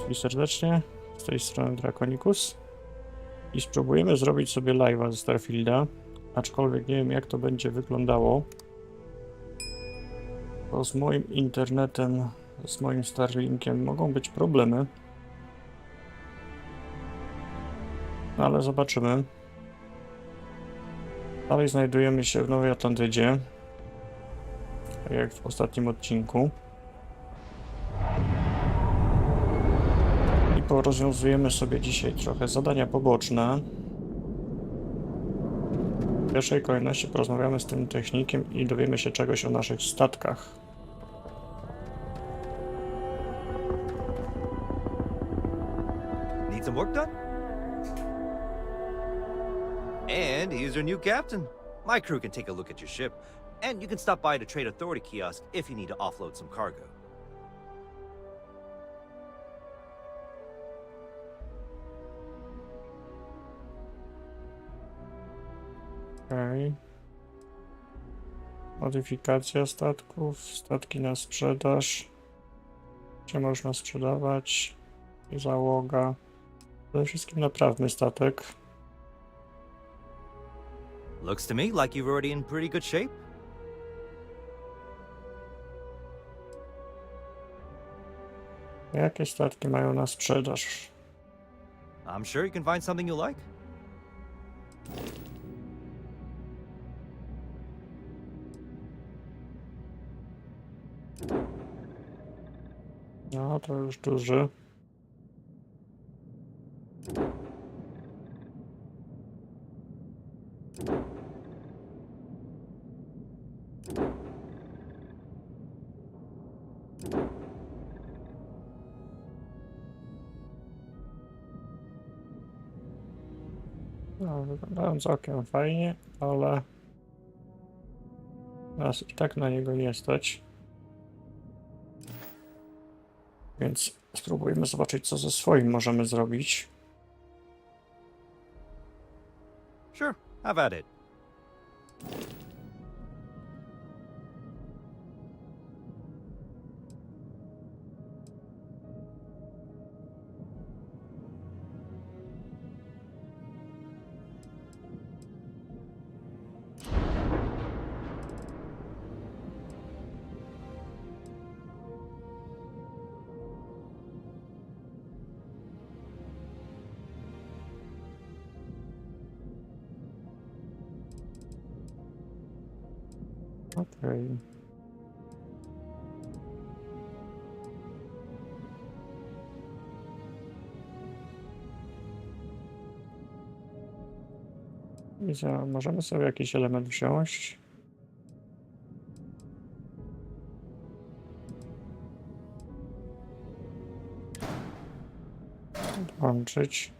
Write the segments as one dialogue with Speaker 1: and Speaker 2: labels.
Speaker 1: Wszystkich serdecznie. Z tej strony Drakonikus. I spróbujemy zrobić sobie live'a ze Starfielda. Aczkolwiek nie wiem, jak to będzie wyglądało. Bo z moim internetem, z moim Starlinkiem mogą być problemy. Ale zobaczymy. Dalej znajdujemy się w Nowej Atlantydzie. Tak jak w ostatnim odcinku. I porozwiązujemy sobie dzisiaj trochę zadania poboczne. W pierwszej kolejności porozmawiamy z tym technikiem i dowiemy się czegoś o naszych statkach.
Speaker 2: Need some work done? And here's your new captain. My crew can take a look at your ship, and you can stop by the Trade Authority kiosk if you need to offload some cargo.
Speaker 1: Okej. Modyfikacja statków, statki na sprzedaż. Gdzie można sprzedawać? Załoga. Przede wszystkim naprawmy statek.
Speaker 2: Looks to me like you're already in pretty good shape.
Speaker 1: Jakie statki mają na sprzedaż?
Speaker 2: I'm sure you can find something you like.
Speaker 1: No, to już duży. No, wyglądają całkiem fajnie, ale nas i tak na niego nie stać. Więc spróbujmy zobaczyć, co ze swoim możemy zrobić.
Speaker 2: Sure, have at it.
Speaker 1: Okej. I co, możemy sobie jakiś element wziąć. Włączyć.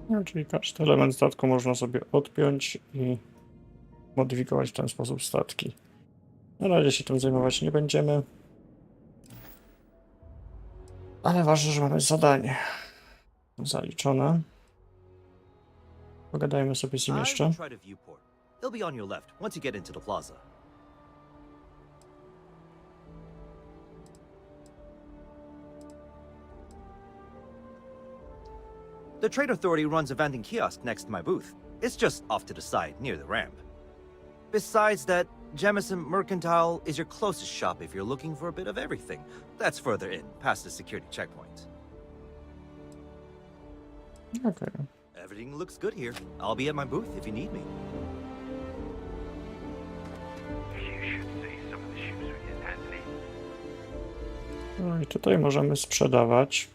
Speaker 1: No, czyli każdy element statku można sobie odpiąć i modyfikować w ten sposób statki. Na razie się tym zajmować nie będziemy. Ale ważne, że mamy zadanie zaliczone. Pogadajmy sobie z nim
Speaker 2: I
Speaker 1: jeszcze.
Speaker 2: will try the viewport. It'll be on your left once you get into the plaza. The Trade Authority runs a vending kiosk next to my booth. It's just off to the side, near the ramp. Besides that, Jemison Mercantile is your closest shop if you're looking for a bit of everything. That's further in, past the security checkpoint.
Speaker 1: Okej.
Speaker 2: Everything looks good here. I'll be at my booth if you need me.
Speaker 3: You should see some of the ships we get, Anthony.
Speaker 1: No i tutaj możemy sprzedawać.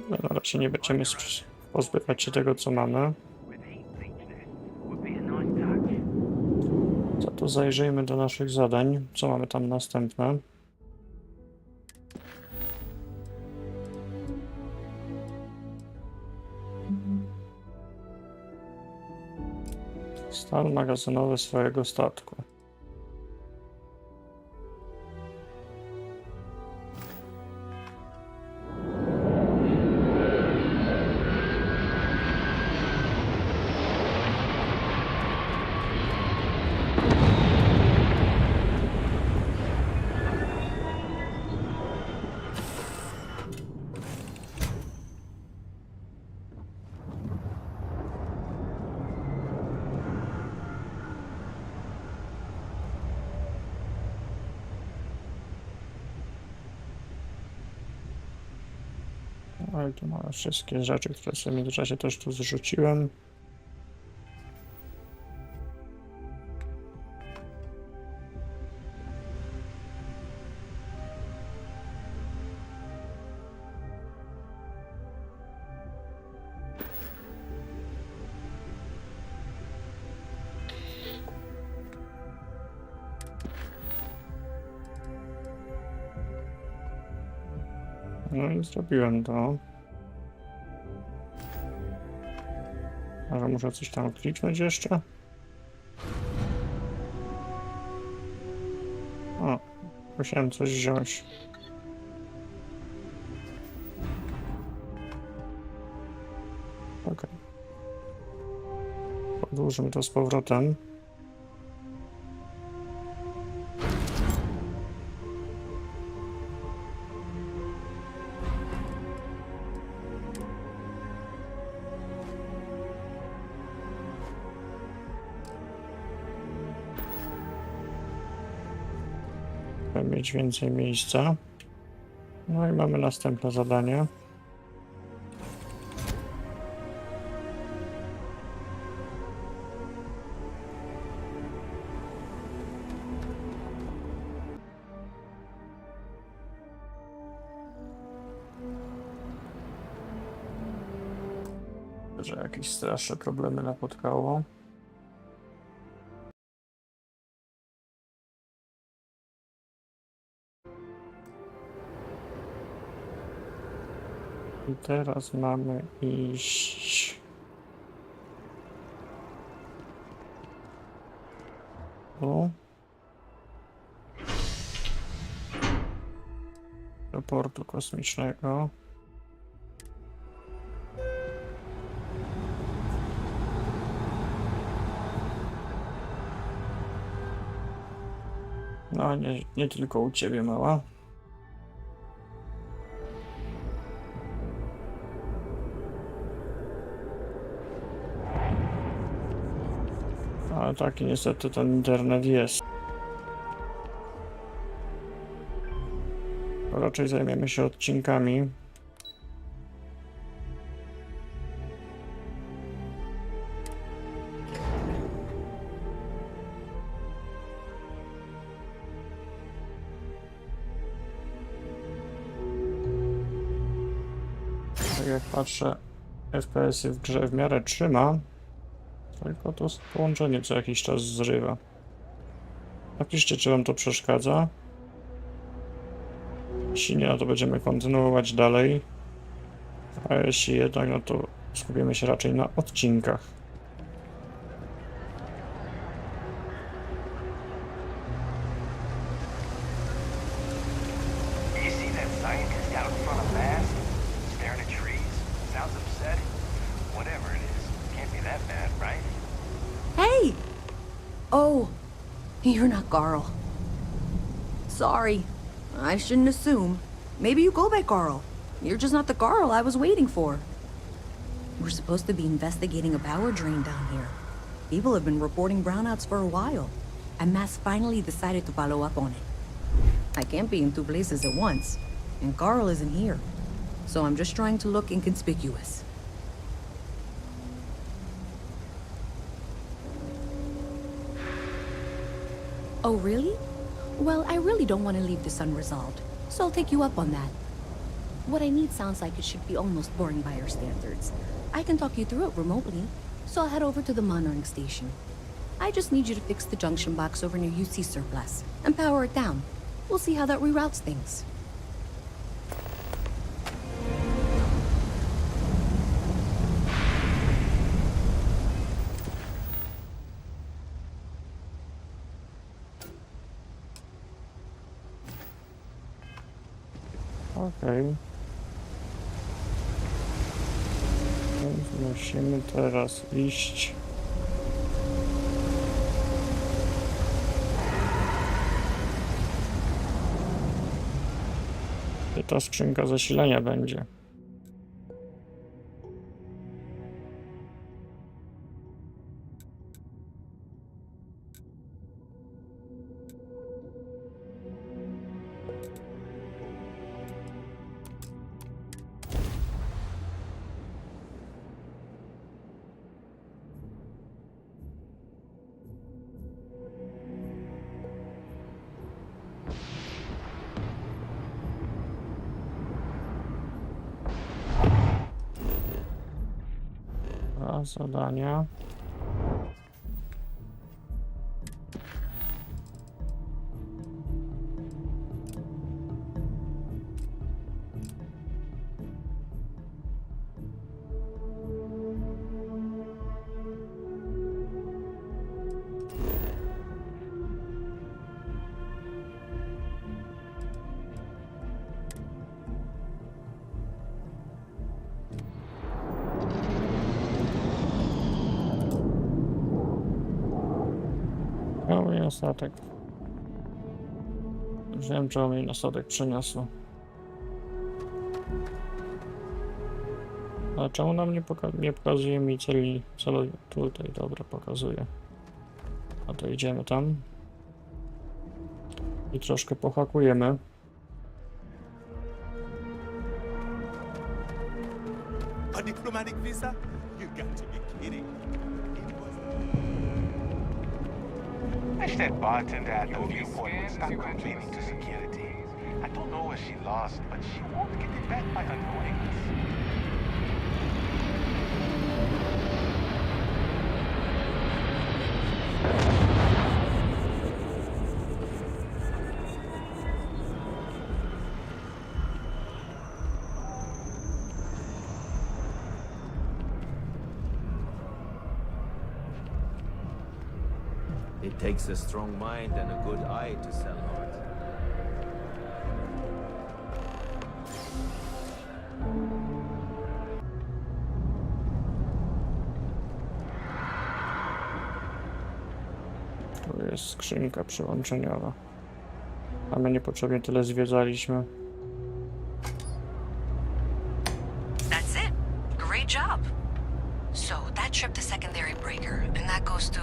Speaker 1: No, na razie nie będziemy pozbywać się tego, co mamy.
Speaker 3: With heat features there, would be a nice touch.
Speaker 1: Za to zajrzyjmy do naszych zadań. Co mamy tam następne? Stan magazynowy swojego statku. No i tu mamy wszystkie rzeczy, które sobie w międzyczasie też tu zrzuciłem. No i zrobiłem to. Może muszę coś tam kliknąć jeszcze? O, musiałem coś wziąć. Ok. Podłóżmy to z powrotem. Mieć więcej miejsca. No i mamy następne zadanie. Że jakieś straszne problemy napotkało. I teraz mamy iść tu do portu kosmicznego. No nie tylko u ciebie, mała. Ale taki niestety ten internet jest. To raczej zajmiemy się odcinkami. Tak jak patrzę, FPS-y w grze w miarę trzyma. Tylko to połączenie co jakiś czas zrywa. Napiszcie, czy wam to przeszkadza. Jeśli nie, no to będziemy kontynuować dalej. A jeśli jednak, no to skupimy się raczej na odcinkach.
Speaker 3: You see that scientist out in front of Bass? Staring at trees? Sounds upset? Whatever it is, can't be that bad, right?
Speaker 4: Hey! Oh, you're not Carl. Sorry. I shouldn't assume. Maybe you go by Carl. You're just not the Carl I was waiting for. We're supposed to be investigating a power drain down here. People have been reporting brownouts for a while, and Mass finally decided to follow up on it. I can't be in two places at once, and Carl isn't here, so I'm just trying to look inconspicuous. Oh, really? Well, I really don't want to leave this unresolved, so I'll take you up on that. What I need sounds like it should be almost boring by our standards. I can talk you through it remotely, so I'll head over to the monitoring station. I just need you to fix the junction box over near UC Surplus and power it down. We'll see how that reroutes things.
Speaker 1: Okej. Więc musimy teraz iść. Gdzie ta skrzynka zasilania będzie? Zadania. Mój statek. Wiem, czemu mnie na statek przeniosło. Ale czemu nam nie pokazuje mi celi celowi? Tutaj, dobra, pokazuje. A to idziemy tam. I troszkę pohakujemy.
Speaker 5: A diplomatic visa? You got to be kidding.
Speaker 3: Wish that bartender at the viewpoint would stop complaining to security. I don't know what she lost, but she won't get it back by annoying us.
Speaker 2: It takes a strong mind and a good eye to sell art.
Speaker 1: Tu jest skrzynka przyłączeniowa. A my niepotrzebnie tyle zwiedzaliśmy.
Speaker 6: That's it. Great job. So that trip to secondary breaker, and that goes to...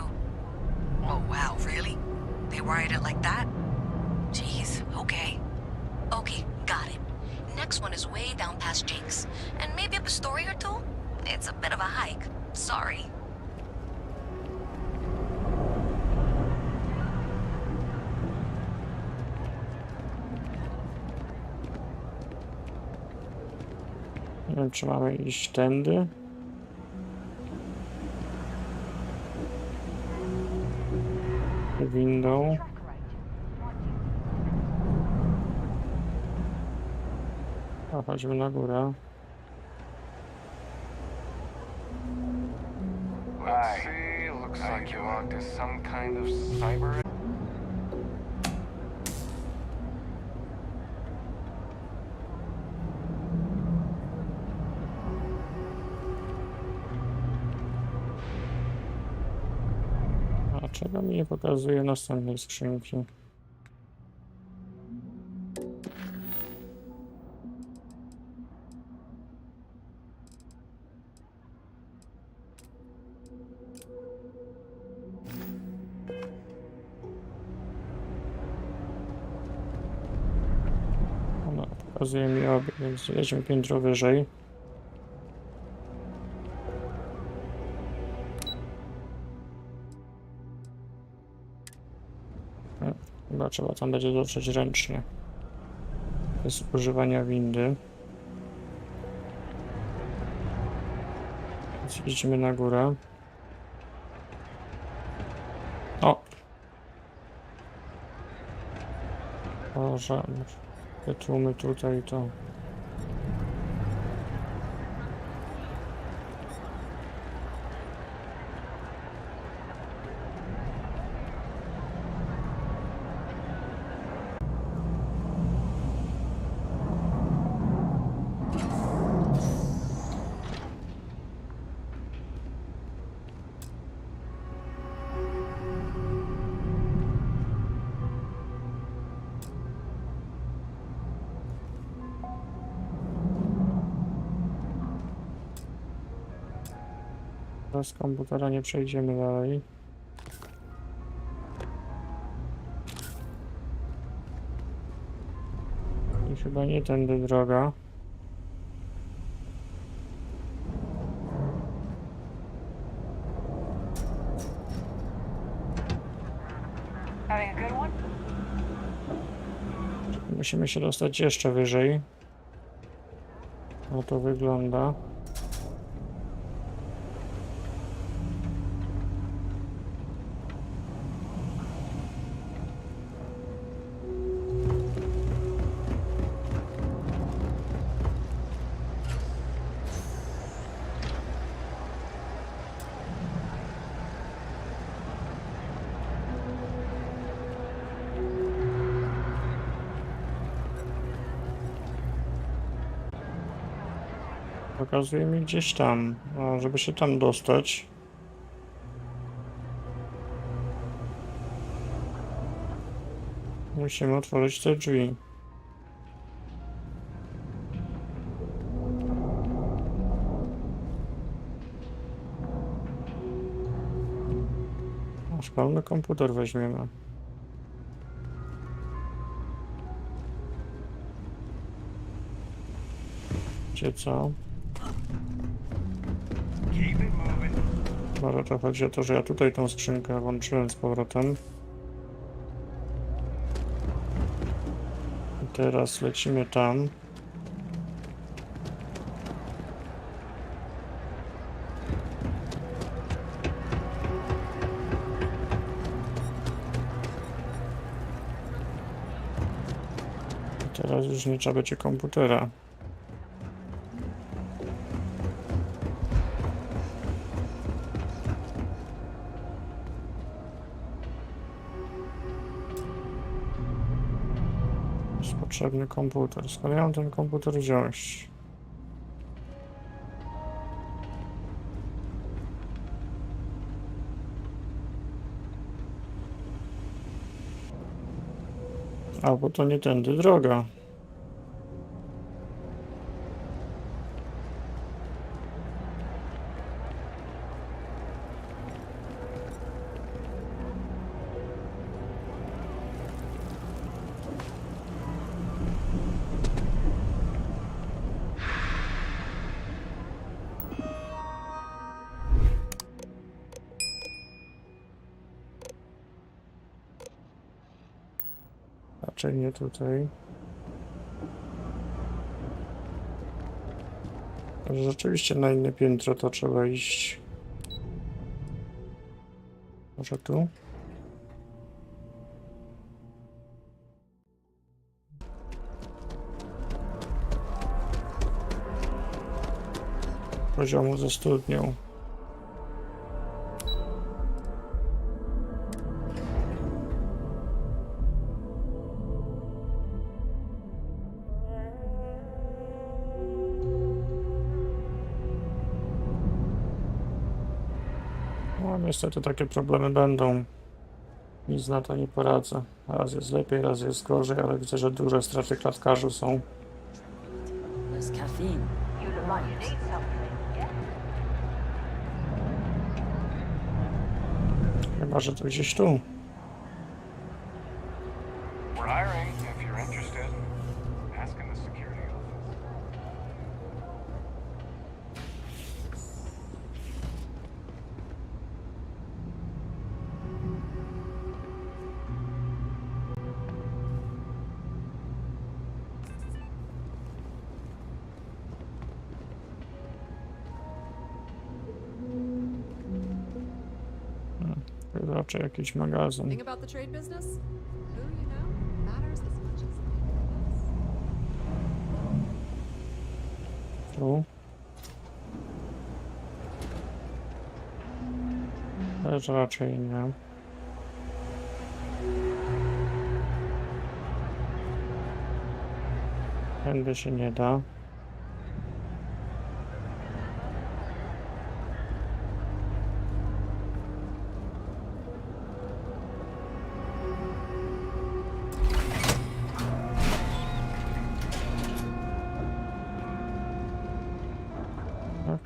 Speaker 6: Oh wow, really? They wired it like that? Jeez, okay. Okay, got it. Next one is way down past Jake's. And maybe up a story or two? It's a bit of a hike. Sorry.
Speaker 1: Nie wiem, czy mamy iść tędy. Windą. A chodźmy na górę.
Speaker 3: Let's see, looks like you're onto some kind of cyber...
Speaker 1: A czego mi nie pokazuje następnej skrzynki? Ona pokazuje mi obie, więc jedźmy piętro wyżej. Chyba trzeba tam będzie dotrzeć ręcznie. Bez używania windy. Więc idziemy na górę. O! Boże, te tłumy tutaj to... Bez komputera nie przejdziemy dalej. I chyba nie tędy droga.
Speaker 6: Having a good one?
Speaker 1: Musimy się dostać jeszcze wyżej. No to wygląda. Pokazuje mi gdzieś tam, a żeby się tam dostać. Musimy otworzyć te drzwi. Aż pełny komputer weźmiemy. Gdzie co? Może to chodzi o to, że ja tutaj tą skrzynkę włączyłem z powrotem. I teraz lecimy tam. I teraz już nie trzeba będzie komputera. Potrzebny komputer. Skąd ja mam ten komputer wziąć? Albo to nie tędy droga. Raczej nie tutaj. Rzeczywiście na inne piętro to trzeba iść. Może tu? Poziomu ze studnią. No, niestety takie problemy będą. Nic na to nie poradzę. Raz jest lepiej, raz jest gorzej, ale widzę, że duże straty klatkarzy są.
Speaker 7: Less caffeine.
Speaker 1: Chyba, że to gdzieś tu.
Speaker 3: We're hiring if you're interested. Ask in the security office.
Speaker 1: To raczej jakiś magazyn.
Speaker 8: Thing about the trade business? Who you know matters as much as the
Speaker 1: Tu. Też raczej nie. Tędy się nie da.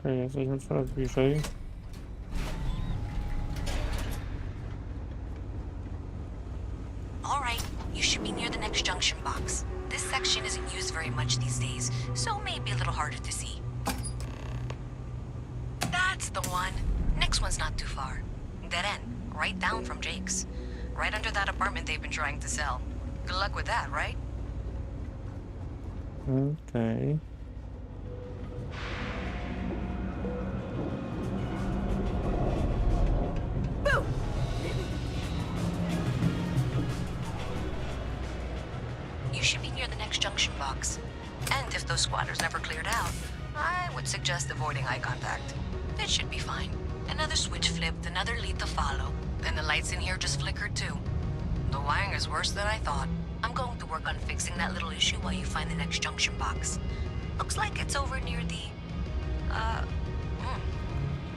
Speaker 1: Okej, jesteśmy coraz bliżej.
Speaker 6: All right, you should be near the next junction box. This section isn't used very much these days, so maybe a little harder to see. That's the one. Next one's not too far. Dead end, right down from Jake's. Right under that apartment they've been trying to sell. Good luck with that, right?
Speaker 1: Okej.
Speaker 6: You should be near the next junction box. And if those squatters never cleared out, I would suggest avoiding eye contact. It should be fine. Another switch flipped, another lead to follow. And the lights in here just flickered too. The wiring is worse than I thought. I'm going to work on fixing that little issue while you find the next junction box. Looks like it's over near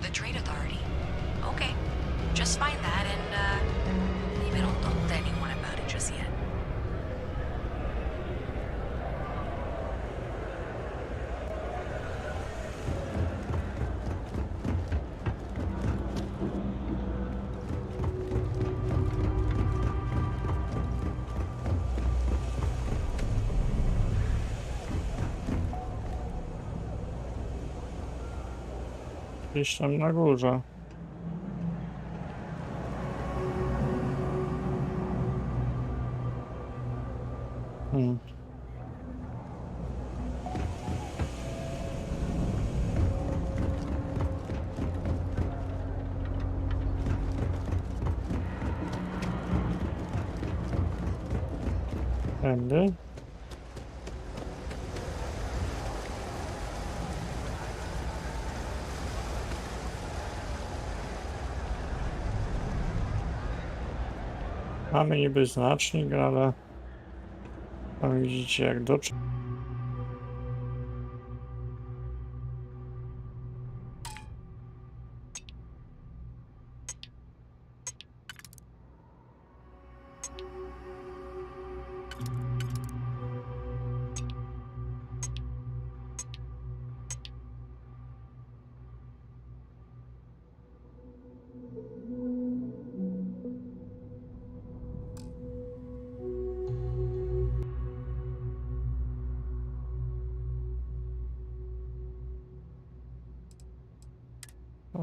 Speaker 6: the Trade Authority. Okay, just find that and, maybe don't talk to anyone about it just yet.
Speaker 1: Gdzieś tam na górze. Będę. Mamy niby znacznik, ale tam widzicie jak dotrzeć.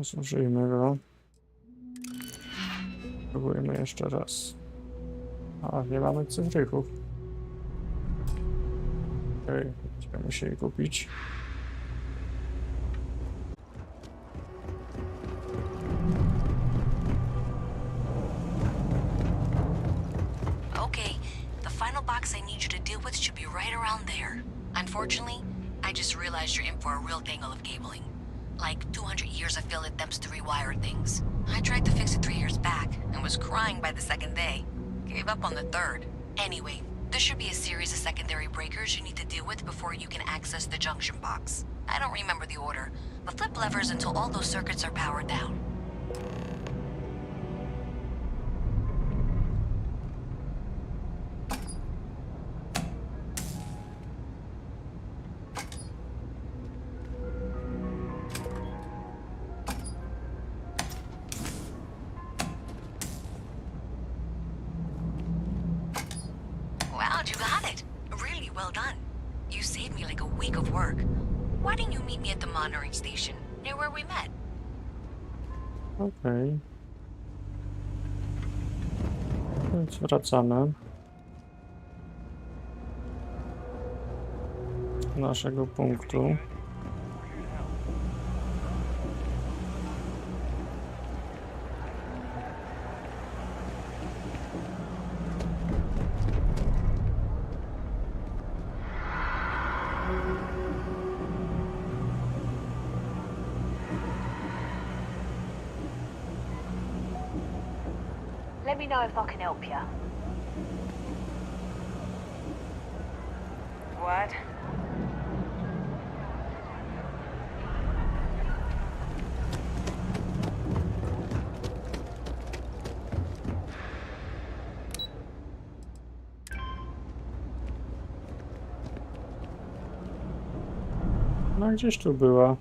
Speaker 1: Zużyjmy go. Próbujemy jeszcze raz. A, nie mamy cyfryków. Okej, będziemy musieli kupić.
Speaker 6: Okay, the final box I need you to deal with should be right around there. Unfortunately, I just realized you're in for a real tangle of cabling. Like 200 years of field attempts to rewire things. I tried to fix it 3 years back and was crying by the second day. Gave up on the third. Anyway, there should be a series of secondary breakers you need to deal with before you can access the junction box. I don't remember the order, but flip levers until all those circuits are powered down. Wow, you got it. Really well done. You saved me like a week of work. Why didn't you meet me at the monitoring station, near where we met?
Speaker 1: Okej. Więc wracamy do naszego punktu.
Speaker 9: Let me know if I can help you. What?
Speaker 1: No gdzieś tu była.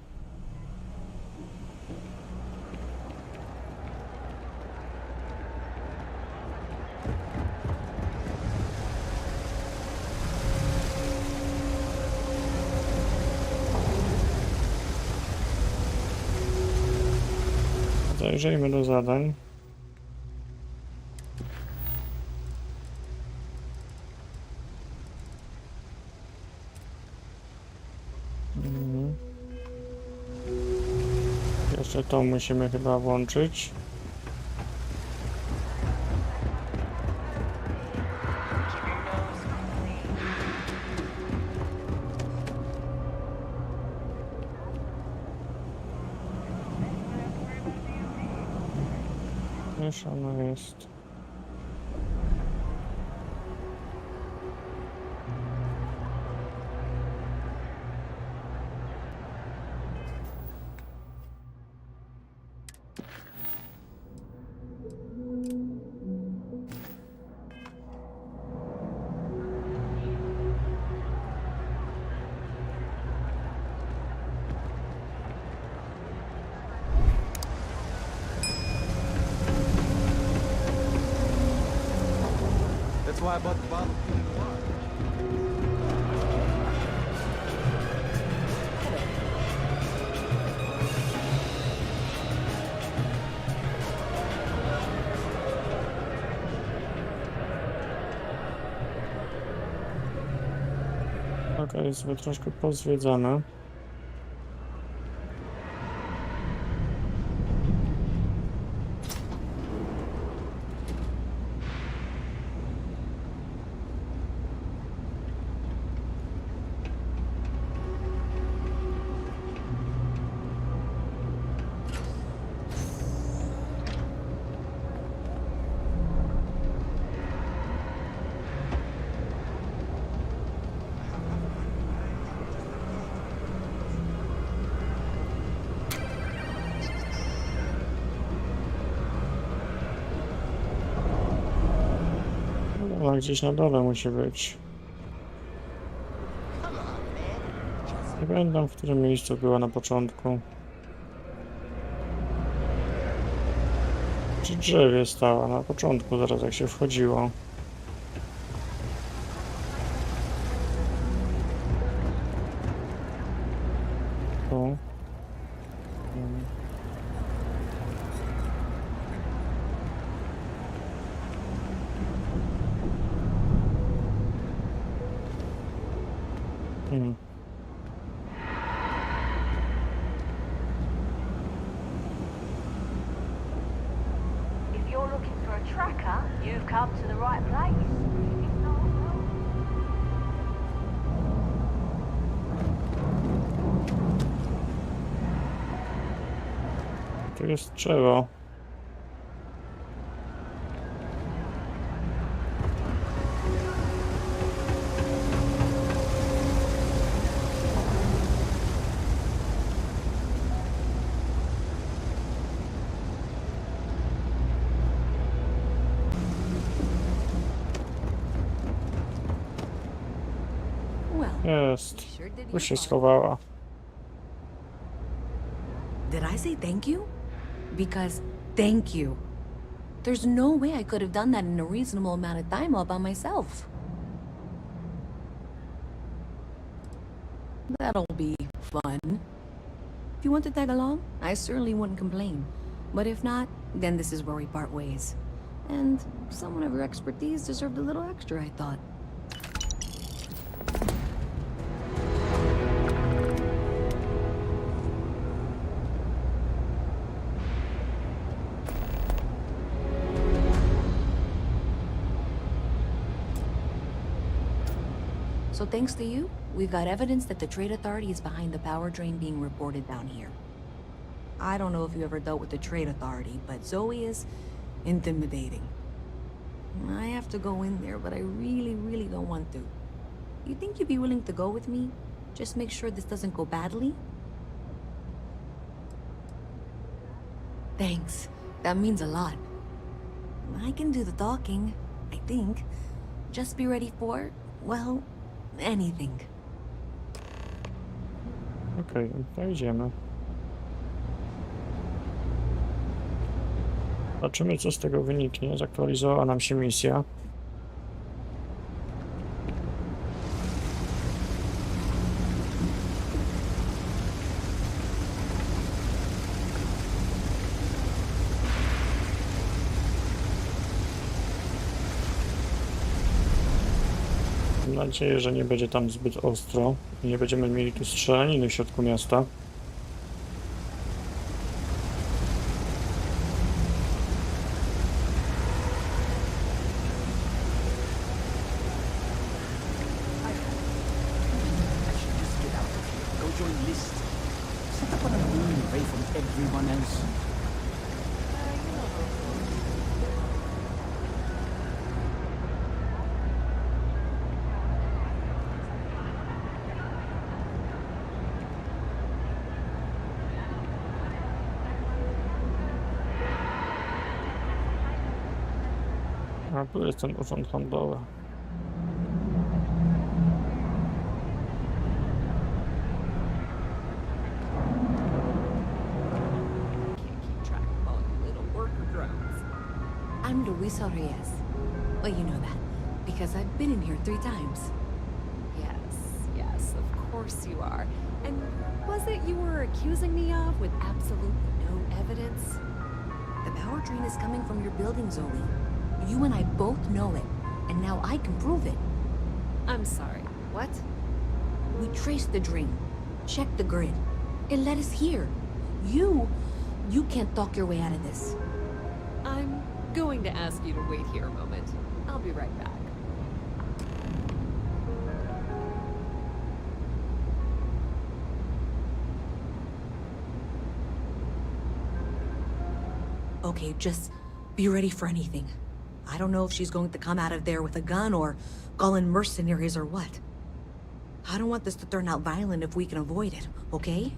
Speaker 1: Zajrzyjmy do zadań. Jeszcze to musimy chyba włączyć. Wiesz, ona jest.
Speaker 2: That's why I bought the bottle.
Speaker 1: Okej, sobie troszkę pozwiedzamy. Ona gdzieś na dole musi być. Nie pamiętam, w którym miejscu była na początku. Przy drzewie stała na początku, zaraz jak się wchodziło. Tu.
Speaker 9: If you're looking for a tracker, you've come to the right place. If not, well,
Speaker 1: Tu jest drzewo.
Speaker 4: Well,
Speaker 1: Jest.
Speaker 4: you sure did
Speaker 1: Tu
Speaker 4: your
Speaker 1: się
Speaker 4: part.
Speaker 1: schowała.
Speaker 4: Did I say thank you? Because thank you. There's no way I could have done that in a reasonable amount of time all by myself. That'll be fun. If you want to tag along, I certainly wouldn't complain. But if not, then this is where we part ways. And someone of your expertise deserved a little extra, I thought. So thanks to you, we've got evidence that the Trade Authority is behind the power drain being reported down here. I don't know if you ever dealt with the Trade Authority, but Zoe is intimidating. I have to go in there, but I really don't want to. You think you'd be willing to go with me? Just make sure this doesn't go badly? Thanks. That means a lot. I can do the talking, I think. Just be ready for, well, anything.
Speaker 1: Okej, to idziemy. Zobaczymy, co z tego wyniknie. Zaktualizowała nam się misja. Mam nadzieję, że nie będzie tam zbyt ostro i nie będziemy mieli tu strzelaniny w środku miasta.
Speaker 10: I should just get out of here. Go join List. Set up on a moon away from everyone else.
Speaker 1: A tu jest ten urząd handlowy.
Speaker 4: I'm Luisa Reyes. Well, you know that, because I've been in here 3 times.
Speaker 8: Yes, of course you are. And was it you were accusing me of with absolutely no evidence?
Speaker 4: The power drain is coming from your building, Zoe. You and I both know it, and now I can prove it.
Speaker 8: I'm sorry, what?
Speaker 4: We traced the drain, checked the grid. It led us here. You can't talk your way out of this.
Speaker 8: I'm going to ask you to wait here a moment. I'll be right back.
Speaker 4: Okay, just be ready for anything. I don't know if she's going to come out of there with a gun or call in mercenaries or what. I don't want this to turn out violent if we can avoid it, okay?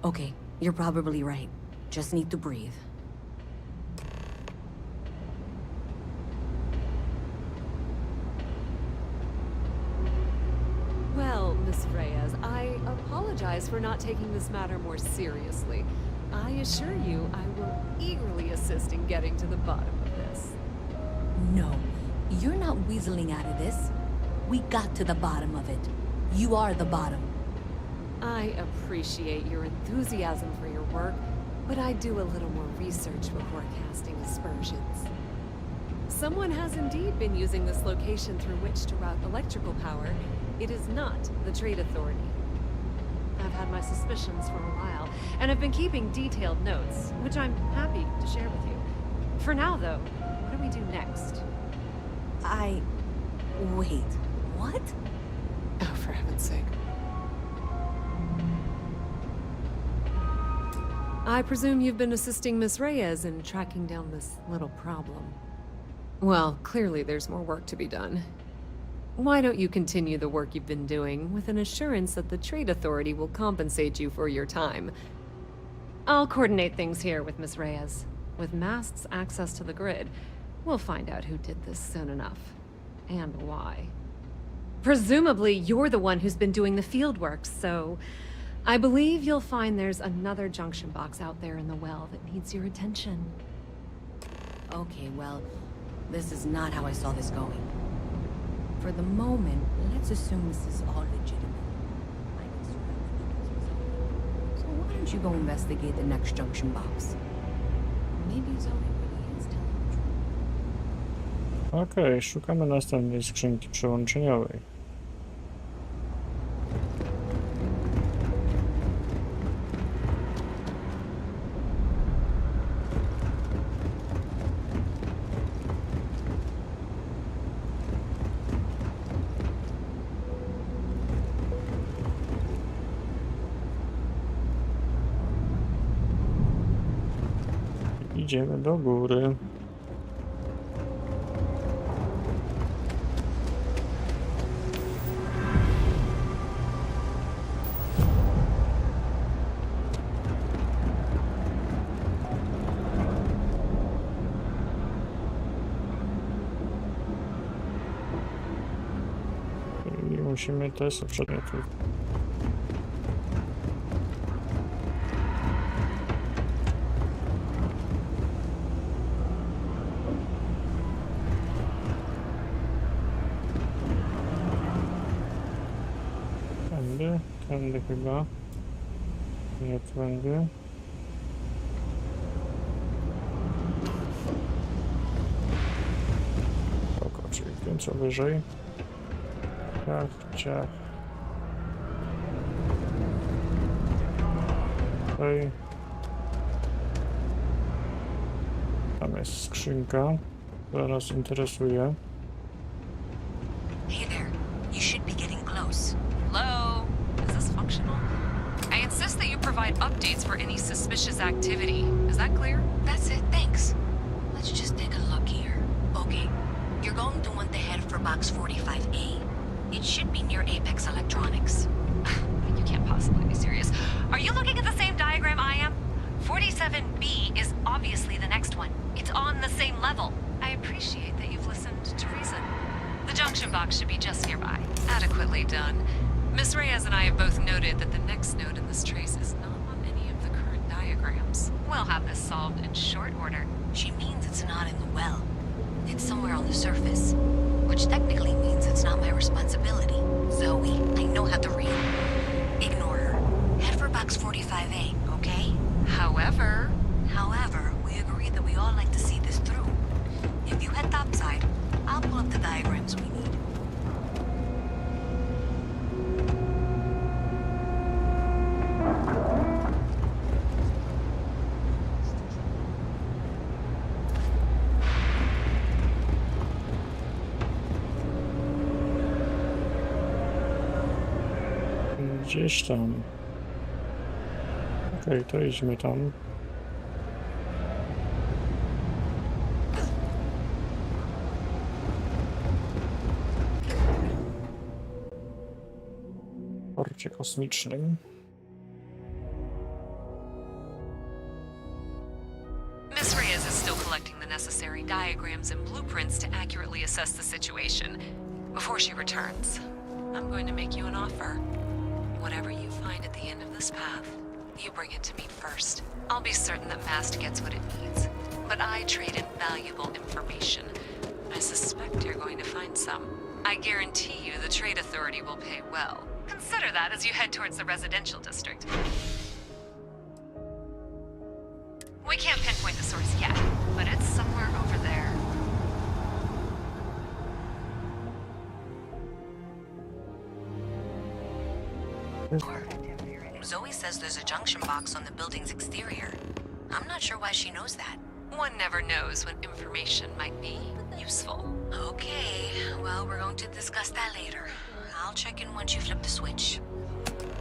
Speaker 4: Okay, you're probably right. Just need to breathe.
Speaker 8: Well, Miss Reyes, I apologize for not taking this matter more seriously. I assure you I will eagerly assist in getting to the bottom of this.
Speaker 4: No, you're not weaseling out of this. We got to the bottom of it. You are the bottom.
Speaker 8: I appreciate your enthusiasm for your work, but I do a little more research before casting aspersions. Someone has indeed been using this location through which to route electrical power. It is not the Trade Authority. I've had my suspicions for a while, and I've been keeping detailed notes, which I'm happy to share with you. For now, though, what do we do next?
Speaker 4: Wait, what?
Speaker 8: Oh, for heaven's sake. I presume you've been assisting Miss Reyes in tracking down this little problem. Well, clearly there's more work to be done. Why don't you continue the work you've been doing with an assurance that the Trade Authority will compensate you for your time? I'll coordinate things here with Miss Reyes. With Mast's access to the grid, we'll find out who did this soon enough. And why. Presumably, you're the one who's been doing the field work, so I believe you'll find there's another junction box out there in the well that needs your attention.
Speaker 4: Okay, well, this is not how I saw this going. For the moment, let's assume this is all legitimate. So why don't you go investigate the next junction box? Maybe Zoe really is telling the truth.
Speaker 1: Okej, szukamy następnej skrzynki przełączeniowej. Idziemy do góry. I musimy też przedmiotów. Tędy chyba. Nie tędy. Co wyżej? Ciach, ciach. Tutaj. Tam jest skrzynka, która nas interesuje.
Speaker 6: Hey there. You should be getting close. Hello? Is this functional? I insist that you provide updates for any suspicious activity. Is that clear? That's it, thanks. Let's just take a look here. Okay. You're going to want to head for box 45A. It should be near Apex Electronics. You can't possibly be serious. Are you looking at the same diagram I am? 47B is obviously the next one. It's on the same level. I appreciate that you've listened to reason. The junction box should be just nearby. Adequately done. Miss Reyes and I have both noted that the next node in this trace is not on any of the current diagrams. We'll have this solved in short order. She means it's not in the well. It's somewhere on the surface. Which technically means it's not my responsibility. Zoe, I know how to read. Ignore her. Head for box 45A, okay? However, we agreed that we all like to see this through. If you head topside, I'll pull up the diagrams we need.
Speaker 1: Gdzieś tam. Okej, to idźmy tam. W porcie kosmicznym.
Speaker 8: Miss Reyes is still collecting the necessary diagrams and blueprints to accurately assess the situation. Before she returns, I'm going to make you an offer. Whatever you find at the end of this path, you bring it to me first. I'll be certain that Mast gets what it needs, but I trade in valuable information. I suspect you're going to find some. I guarantee you the Trade Authority will pay well. Consider that as you head towards the residential district. We can't pinpoint the source yet, but it's somewhere over there.
Speaker 6: Zoe says there's a junction box on the building's exterior. I'm not sure why she knows that.
Speaker 8: One never knows when information might be useful.
Speaker 6: Okay, well, we're going to discuss that later. I'll check in once you flip the switch.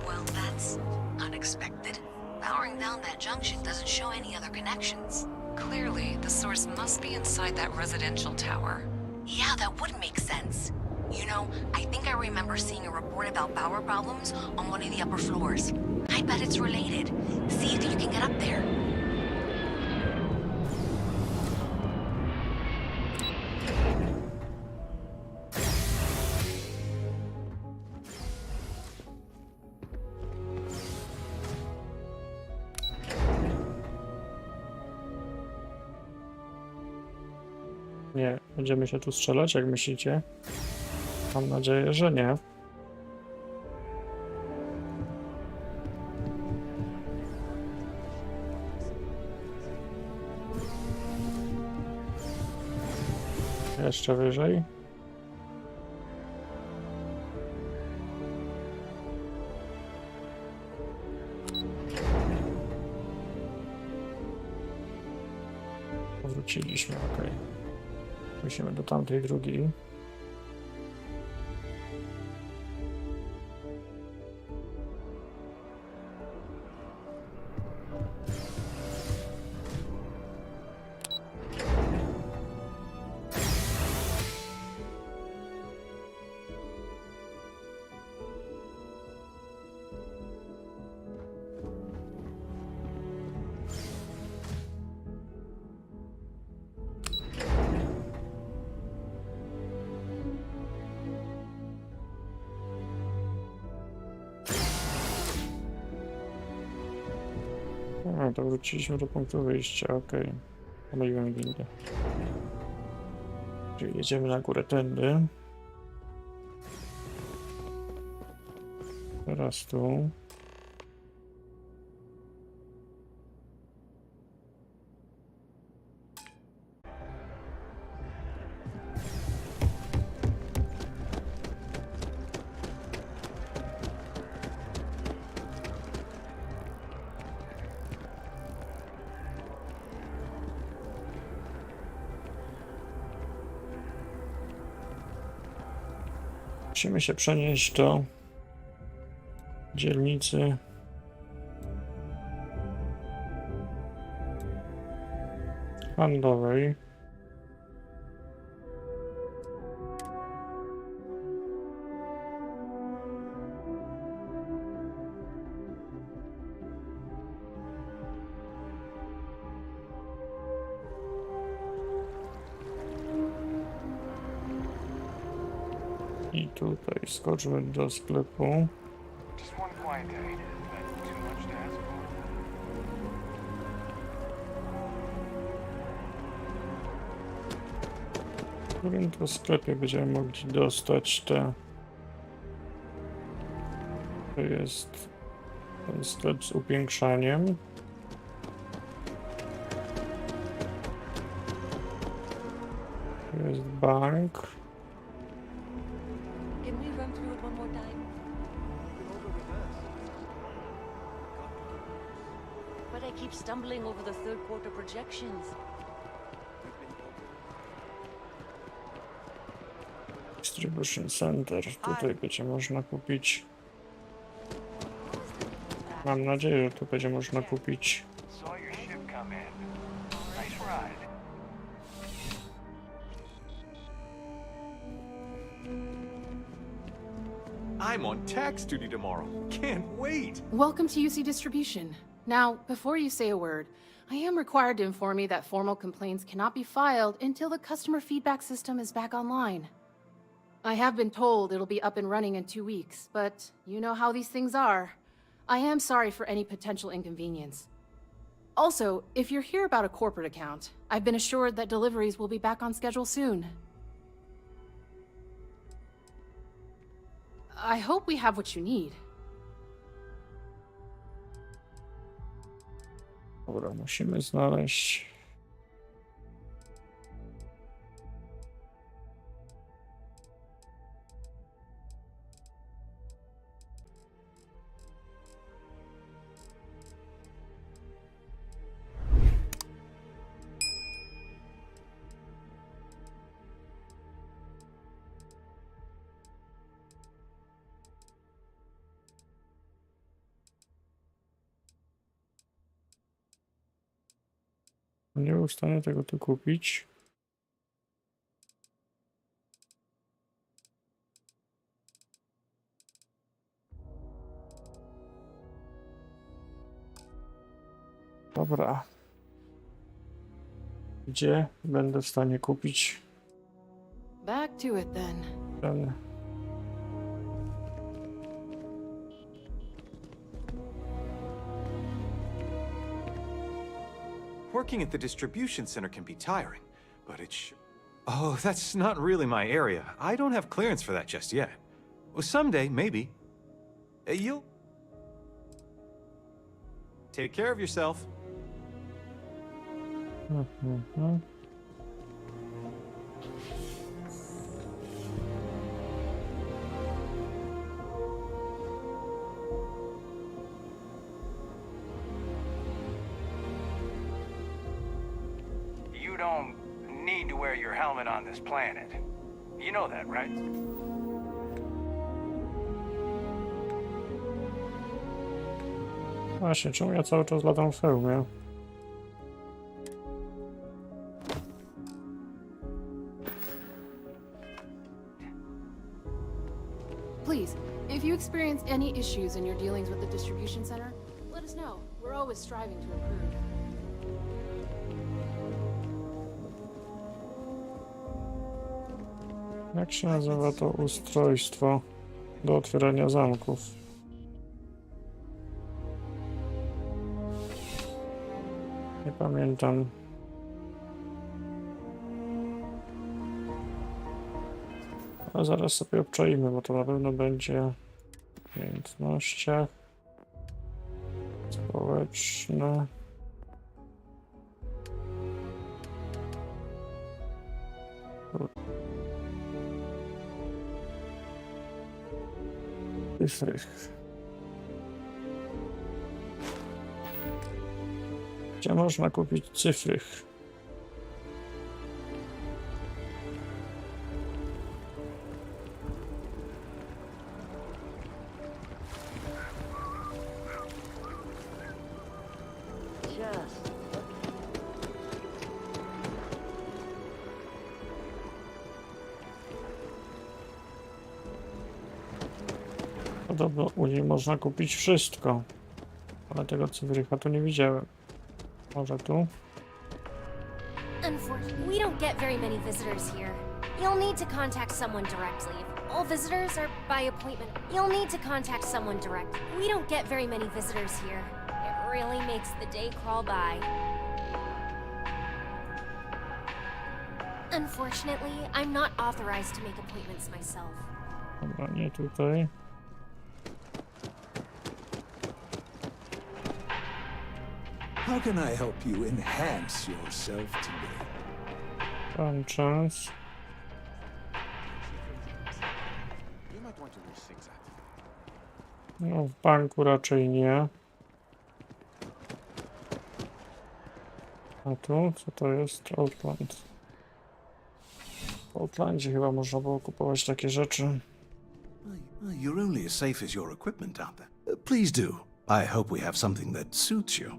Speaker 6: Well, that's unexpected. Powering down that junction doesn't show any other connections.
Speaker 8: Clearly, the source must be inside that residential tower.
Speaker 6: Yeah, that would make sense. You know, I think I remember seeing a report about power problems on one of the upper floors. I bet it's related. See if you can get up there.
Speaker 1: Nie, będziemy się tu strzelać, jak myślicie? Mam nadzieję, że nie. Jeszcze wyżej. Wróciliśmy, ok. Musimy do tamtej drugiej. A, to wróciliśmy do punktu wyjścia, okej. Pomyliłem windę. Czyli jedziemy na górę tędy. Teraz tu. Musimy się przenieść do dzielnicy handlowej. I tutaj skoczmy do sklepu.
Speaker 3: Just one quiet day. That's too much to ask for.
Speaker 1: W którym to sklepie będziemy mogli dostać te... To jest ten sklep z upiększaniem. To jest bank.
Speaker 9: Can we run through it one more time? But I keep stumbling over the third quarter projections.
Speaker 1: Distribution Center. Tutaj będzie można kupić. Mam nadzieję, że tu będzie można kupić.
Speaker 3: Saw your ship come in. Nice ride.
Speaker 5: I'm on tax duty tomorrow. Can't wait.
Speaker 11: Welcome to UC Distribution. Now, before you say a word, I am required to inform you that formal complaints cannot be filed until the customer feedback system is back online. I have been told it'll be up and running in 2 weeks, but you know how these things are. I am sorry for any potential inconvenience. Also, if you're here about a corporate account, I've been assured that deliveries will be back on schedule soon. I hope we have what you need.
Speaker 1: Dobra, musimy znaleźć... Nie był w stanie tego tu kupić. Dobra. Gdzie będę w stanie kupić
Speaker 11: Back to it then.
Speaker 1: ten...
Speaker 2: Working at the distribution center can be tiring, but Oh, that's not really my area. I don't have clearance for that just yet. Well, someday, maybe. You'll... Take care of yourself.
Speaker 3: You don't need to wear your helmet on this planet. You know that, right?
Speaker 1: Właśnie, czemu ja cały czas latam w hełmie?
Speaker 11: Please, if you experience any issues in your dealings with the distribution center, let us know. We're always striving to improve.
Speaker 1: Jak się nazywa to ustrojstwo do otwierania zamków? Nie pamiętam. Ale zaraz sobie obczaimy, bo to na pewno będzie w umiejętnościach. Społeczne. Cyfry. Gdzie można kupić cyfry?
Speaker 7: Just look.
Speaker 1: Podobno u niej można kupić wszystko. Ale tego cyfrycha tu nie widziałem. Może tu?
Speaker 12: Unfortunately, we don't get very many visitors here. You'll need to contact someone directly. All visitors are by appointment. You'll need to contact someone directly. We don't get very many visitors here. It really makes the day crawl by. Unfortunately, I'm not authorized to make appointments myself.
Speaker 1: Dobra, nie tutaj.
Speaker 10: How can I help you enhance yourself today?
Speaker 1: Pan czas.
Speaker 3: You might want to rethink that.
Speaker 1: No, w banku raczej nie. A tu? Co to jest? Outland. W Outlandzie chyba można było kupować takie rzeczy.
Speaker 5: You're only as safe as your equipment out there. Please do. I hope we have something that suits you.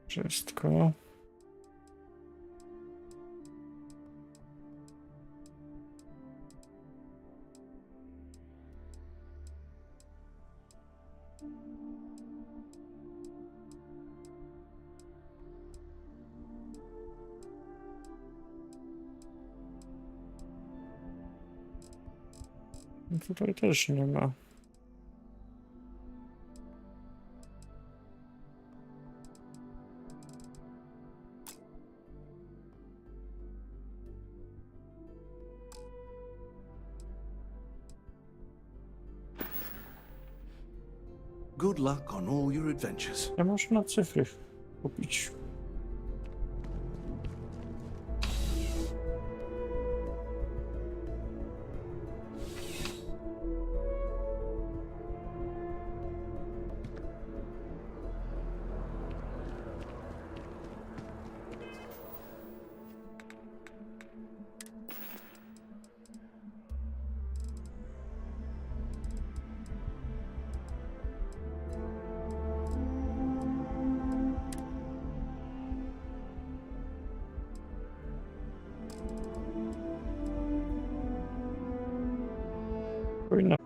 Speaker 1: Wszystko. I tutaj też nie ma.
Speaker 5: Good luck on all your adventures.
Speaker 1: Nie można cyfry kupić. Powinno.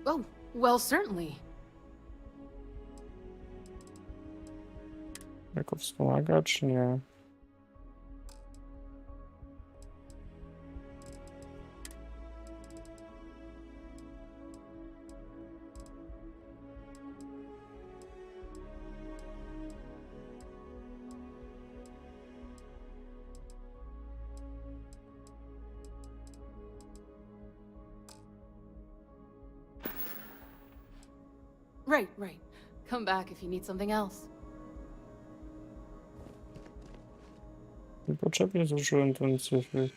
Speaker 11: Oh, well, certainly.
Speaker 1: Jako wspomagacz? Nie.
Speaker 11: Right, right. Come back if you need something else.
Speaker 1: Niepotrzebnie zużyłem ten cyfry.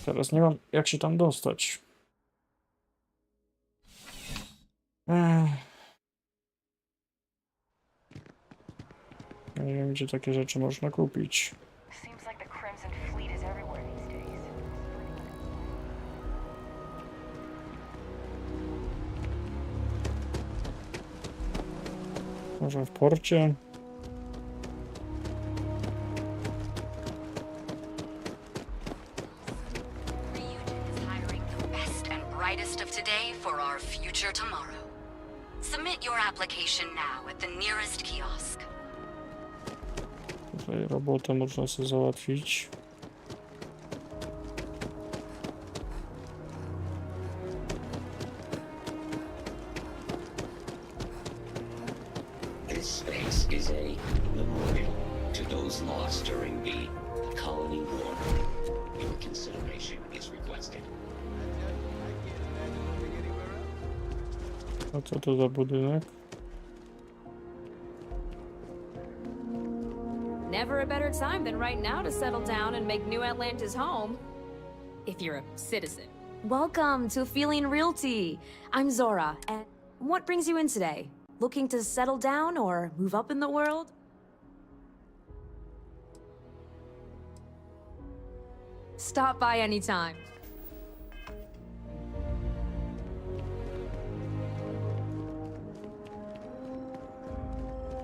Speaker 1: Teraz nie mam jak się tam dostać. Ja nie wiem, gdzie takie rzeczy można kupić.
Speaker 9: Seems like the Crimson Fleet is everywhere these days.
Speaker 1: Może w porcie?
Speaker 6: is hiring the best and brightest of today for our future tomorrow. Submit your application now at the nearest kiosk.
Speaker 1: Tutaj robotę można sobie załatwić.
Speaker 13: This space is a memorial to those lost during the colony war. You
Speaker 1: A co to za budynek?
Speaker 13: Never a better time than right now to settle down and make New Atlantis home. If you're a citizen.
Speaker 6: Welcome to Feeling Realty. I'm Zora, and what brings you in today? Looking to settle down or move up in the world? Stop by anytime.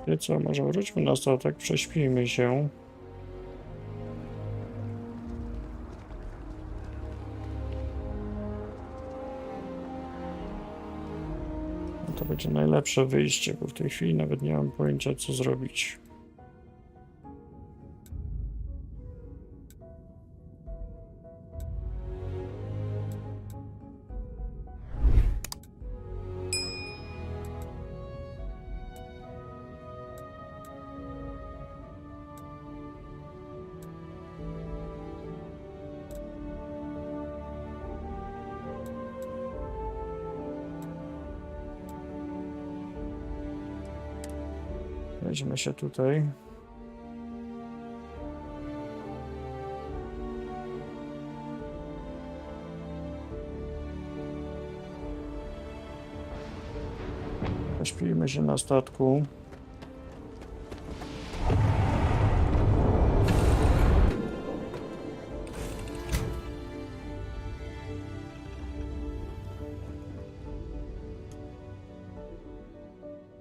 Speaker 1: Wie co, może wróćmy na statek, prześpijmy się. No to będzie najlepsze wyjście, bo w tej chwili nawet nie mam pojęcia, co zrobić. Weźmy się tutaj. Pośpijmy się na statku.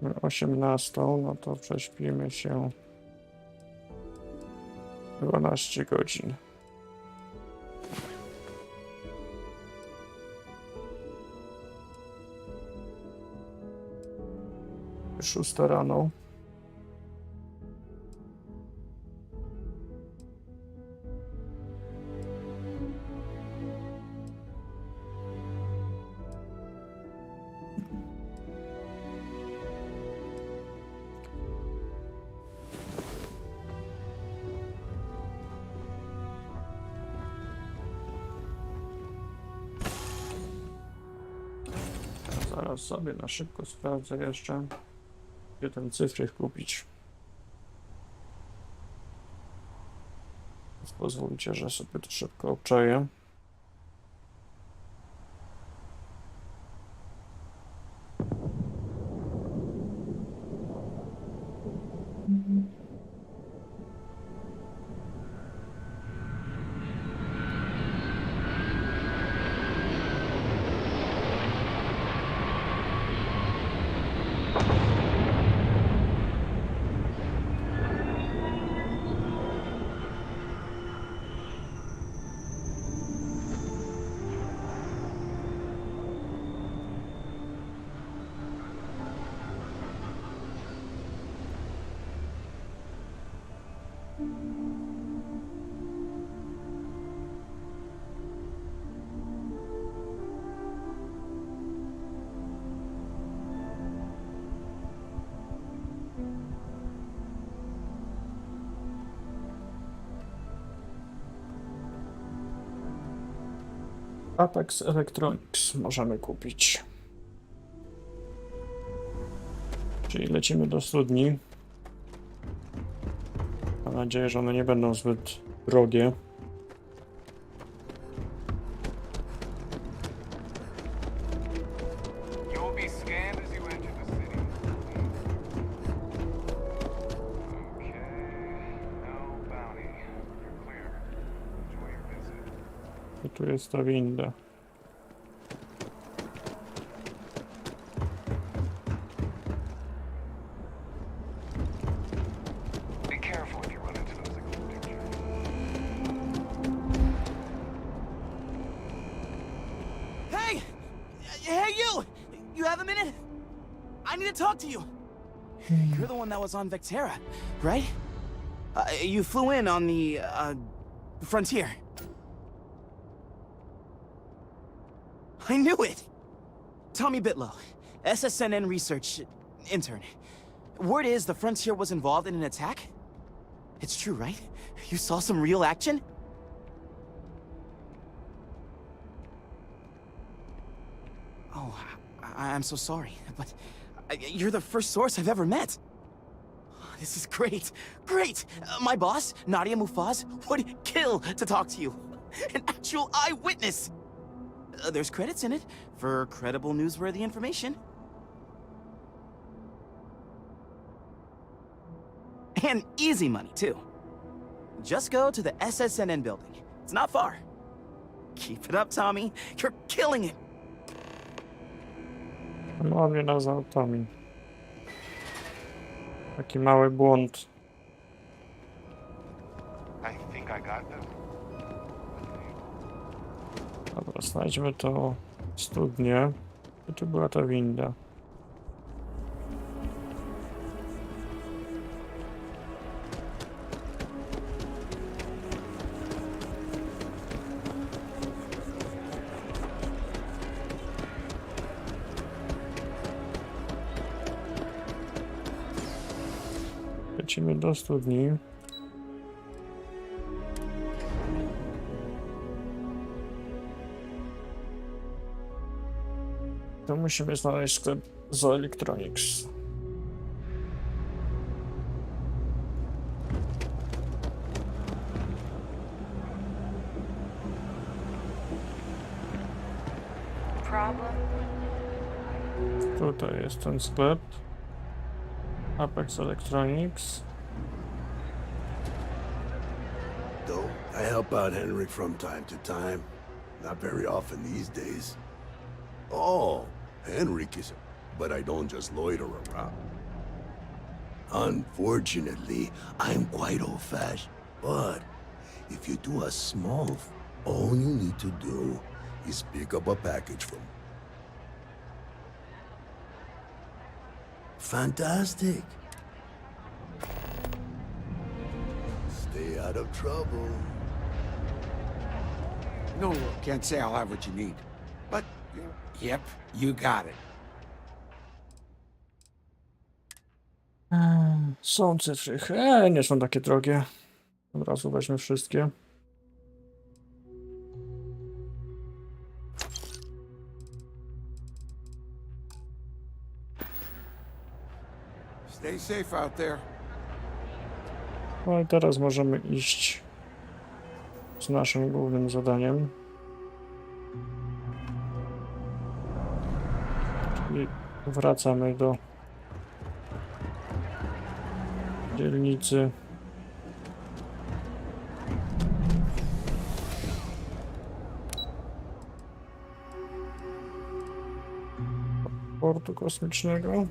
Speaker 1: Na 18, no to prześpimy się 12 godzin. Szósta rano. Zaraz sobie na szybko sprawdzę jeszcze, gdzie ten cyfry kupić. Więc pozwólcie, że sobie to szybko obczaję. Apex Electronics możemy kupić. Czyli lecimy do studni. Mam nadzieję, że one nie będą zbyt drogie.
Speaker 3: You'll be scanned as you enter the city. Okay. No bounty. You're clear. Enjoy your visit.
Speaker 1: I tu jest ta winda.
Speaker 3: Be careful if you run into those ecliptic.
Speaker 10: Hey! Hey, you! You have a minute? I need to talk to you. You're the one that was on Vectera, right? You flew in on the, Frontier. I knew it! Tommy Bitlow, SSNN research intern. Word is the Frontier was involved in an attack? It's true, right? You saw some real action? Oh, I'm so sorry, but you're the first source I've ever met. This is great. Great! My boss, Nadia Mufaz, would kill to talk to you. An actual eyewitness! There's credits in it for credible, newsworthy information. And easy money, too. Just go to the SSNN building. It's not far. Keep it up, Tommy. You're killing it.
Speaker 1: No, mnie nazwał Tommy. Taki mały błąd.
Speaker 3: I think I got them.
Speaker 1: Dobra, znajdźmy to studnię. I tu była ta winda. Lecimy do studni. To musimy znaleźć sklep z Electronics. Tutaj jest ten sklep. Apex Electronics.
Speaker 5: Though I help out Henrik from time to time. Not very often these days. Oh, Henrik is... But I don't just loiter around. Unfortunately, I'm quite old-fashioned. But if you do a small... All you need to do is pick up a package from... Fantastic. Stay out of trouble.
Speaker 14: No, can't say I'll have what you need. But, yep, you got it.
Speaker 1: Są cyfry. Nie są takie drogie. Od razu weźmy wszystkie.
Speaker 14: Stay safe out there.
Speaker 1: No i teraz możemy iść z naszym głównym zadaniem. Czyli wracamy do dzielnicy. Portu kosmicznego.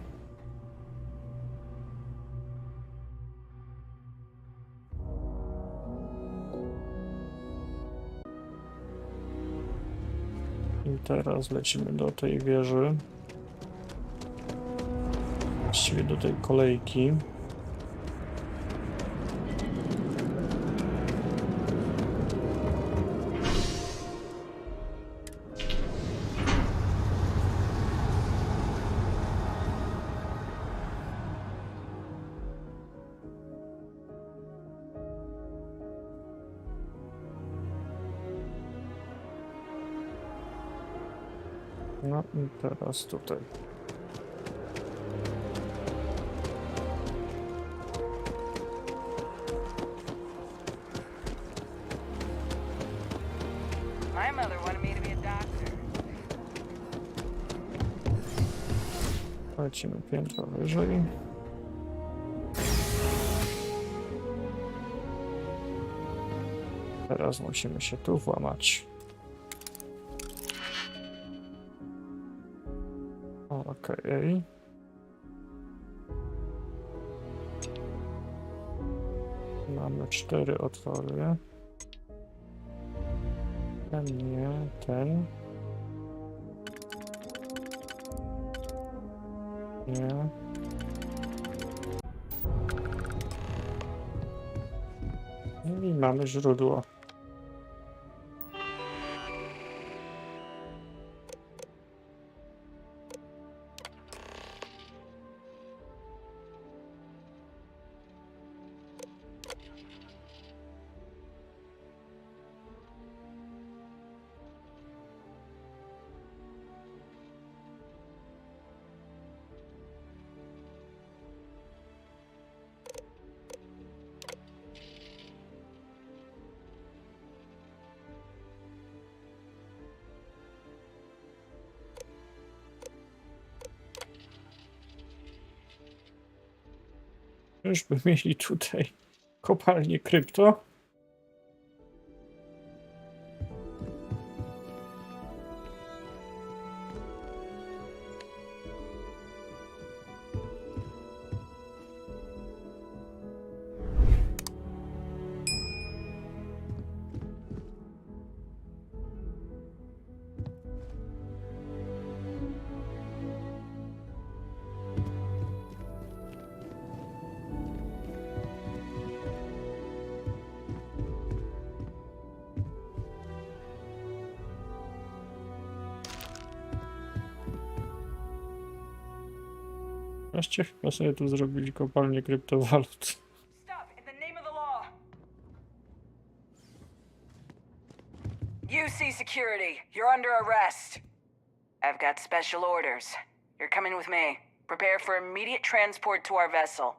Speaker 1: I teraz lecimy do tej wieży. Właściwie do tej kolejki. No i teraz tutaj.
Speaker 9: My mother wanted me to be a doctor.
Speaker 1: Lecimy piętro wyżej. Teraz musimy się tu włamać. Okej. Mamy 4 otwory. Ten nie, ten. Nie. I mamy źródło. Już by mieli tutaj kopalnię krypto. Wreszcie chyba sobie tu zrobili kopalnię kryptowalut.
Speaker 15: Stop! In the name of the law! UC security, you're under arrest. I've got special orders. You're coming with me. Prepare for immediate transport to our vessel.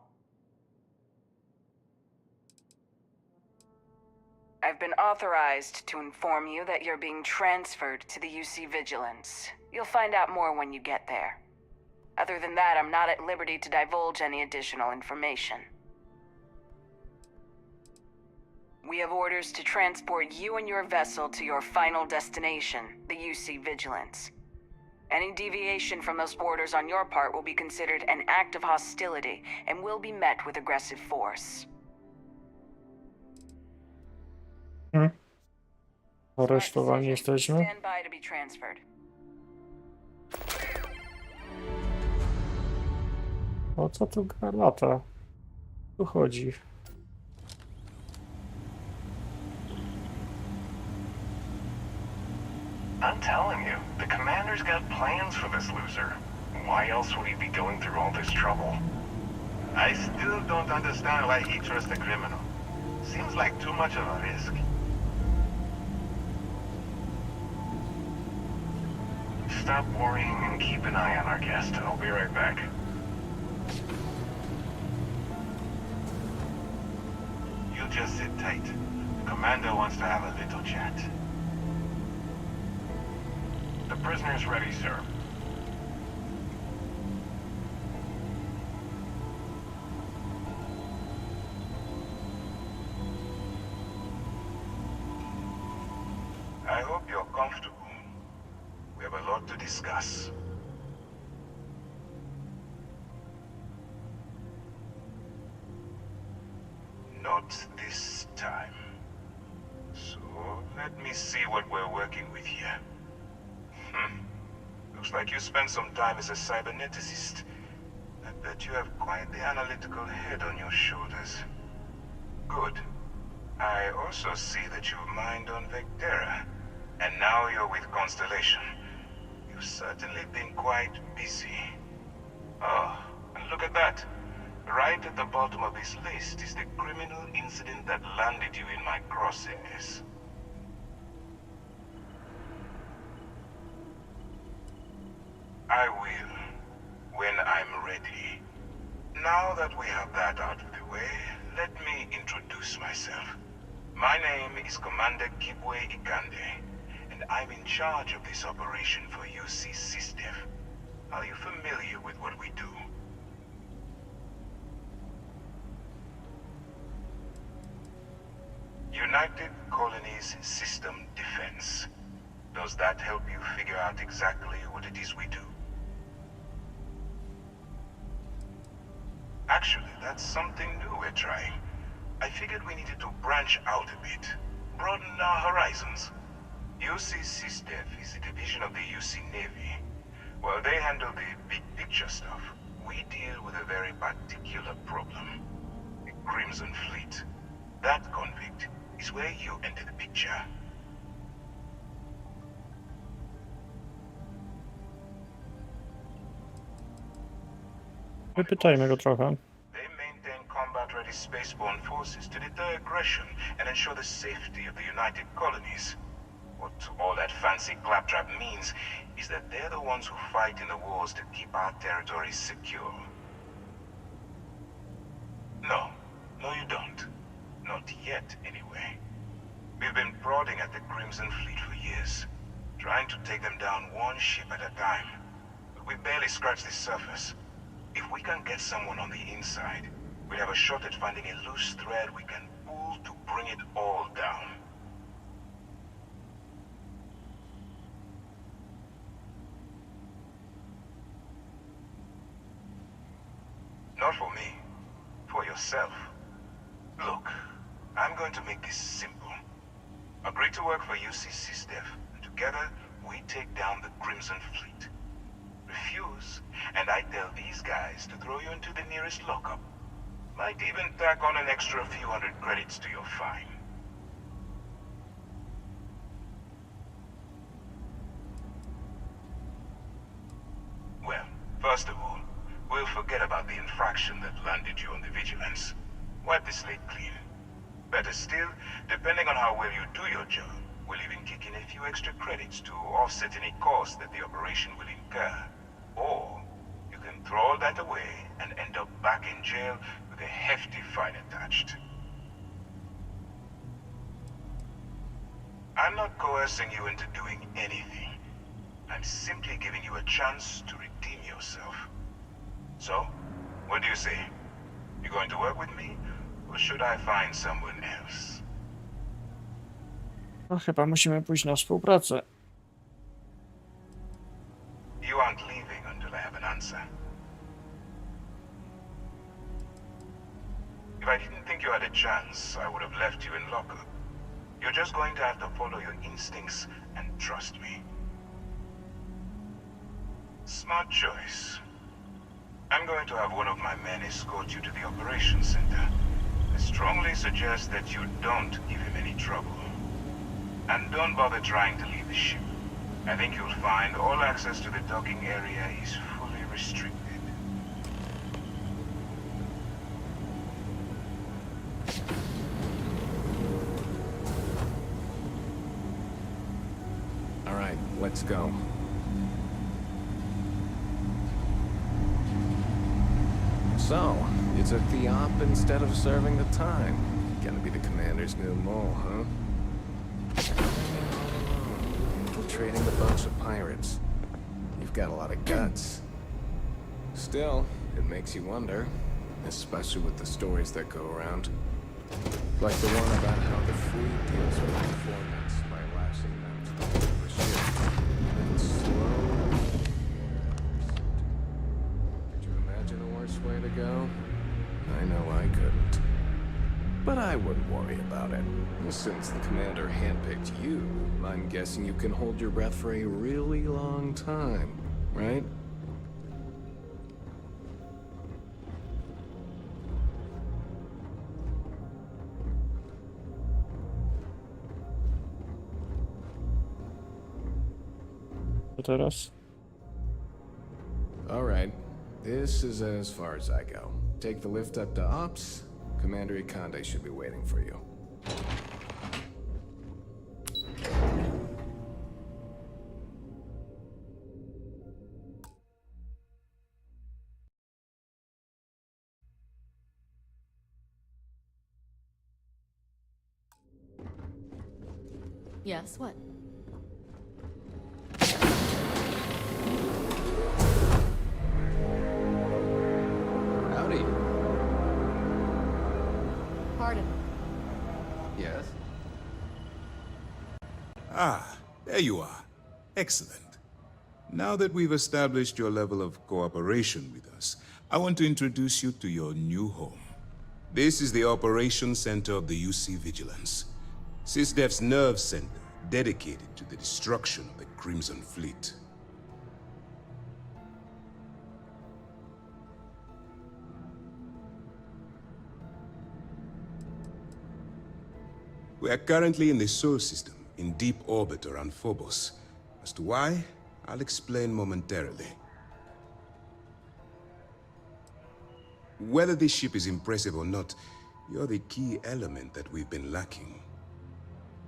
Speaker 15: I've been authorized to inform you that you're being transferred to the UC Vigilance. You'll find out more when you get there. Other than that, I'm not at liberty to divulge any additional information. We have orders to transport you and your vessel to your final destination, the UC Vigilance. Any deviation from those orders on your part will be considered an act of hostility and will be met with aggressive force.
Speaker 1: Aresztowani jesteśmy.
Speaker 15: Stand by to be transferred.
Speaker 1: O co tu lata? Tu chodzi.
Speaker 3: I'm telling you, the commander's got plans for this loser. Why else would he be going through all this trouble? I still don't understand why he trusts a criminal. Seems like too much of a risk. Stop worrying and keep an eye on our guest. I'll be right back. You just sit tight. The commander wants to have a little chat. The prisoner's ready, sir. I hope you're comfortable. We have a lot to discuss. Not this time. So, let me see what we're working with here. Looks like you spent some time as a cyberneticist. I bet you have quite the analytical head on your shoulders. Good. I also see that you've mined on Vectera, and now you're with Constellation. You've certainly been quite busy. Oh, and look at that. Right at the bottom of this list is the criminal incident that landed you in my crosshairs. I will, when I'm ready. Now that we have that out of the way, let me introduce myself. My name is Commander Kibwe Ikande, and I'm in charge of this operation for UC SysDef. Are you familiar with what we do? United Colonies System Defense. Does that help you figure out exactly what it is we do? Actually, that's something new we're trying. I figured we needed to branch out a bit, broaden our horizons. UC SysDef is a division of the UC Navy. While they handle the big picture stuff, we deal with a very particular problem. The Crimson Fleet. That convict is where you enter the picture.
Speaker 1: Wypytajmy go trochę.
Speaker 3: They maintain combat-ready spaceborne forces to deter aggression and ensure the safety of the United Colonies. What all that fancy claptrap means is that they're the ones who fight in the wars to keep our territories secure. No, you don't. Not yet, anyway. We've been prodding at the Crimson Fleet for years, trying to take them down one ship at a time. But we barely scratched the surface. If we can get someone on the inside, we'll have a shot at finding a loose thread we can pull to bring it all down. Not for me. For yourself. Look, I'm going to make this simple. Agree to work for UC SysDev, and together we take down the Crimson Fleet. Refuse, and I tell these guys to throw you into the nearest lockup. Might even tack on an extra few hundred credits to your fine. Well, first of all, we'll forget about the infraction that landed you on the Vigilance. Wipe the slate clean. Better still, depending on how well you do your job, we'll even kick in a few extra credits to offset any costs that the operation will incur. Or, you can throw all that away and end up back in jail with a hefty fine attached. I'm not coercing you into doing anything. I'm simply giving you a chance to redeem yourself. So, what do you say? You going to work with me? Or should I find someone else?
Speaker 1: No chyba musimy pójść na współpracę.
Speaker 3: You aren't leaving until I have an answer. If I didn't think you had a chance, I would have left you in lockup. You're just going to have to follow your instincts and trust me. Smart choice. I'm going to have one of my men escort you to the operations center. I strongly suggest that you don't give him any trouble. And don't bother trying to leave the ship. I think you'll find all access to the docking area is fully restricted.
Speaker 16: All right, let's go. So, you took the op instead of serving the time. Gonna be the commander's new mole, huh? Infiltrating a bunch of pirates. You've got a lot of guts. Still, it makes you wonder, especially with the stories that go around. Like the one about how the fleet deals with informants by lashing them to the ship. And slowly... Could you imagine a worse way to go? I know I couldn't. But I wouldn't worry about it. Since the commander handpicked you, I'm guessing you can hold your breath for a really long time, right?
Speaker 1: Co teraz?
Speaker 16: All right. This is as far as I go. Take the lift up to Ops. Commander Ikonde should be waiting for you.
Speaker 11: Yes, what?
Speaker 16: Howdy.
Speaker 11: Pardon.
Speaker 16: Yes?
Speaker 17: Ah, there you are. Excellent. Now that we've established your level of cooperation with us, I want to introduce you to your new home. This is the Operations Center of the UC Vigilance. SysDev's nerve center, dedicated to the destruction of the Crimson Fleet. We are currently in the Sol system, in deep orbit around Phobos. As to why, I'll explain momentarily. Whether this ship is impressive or not, you're the key element that we've been lacking.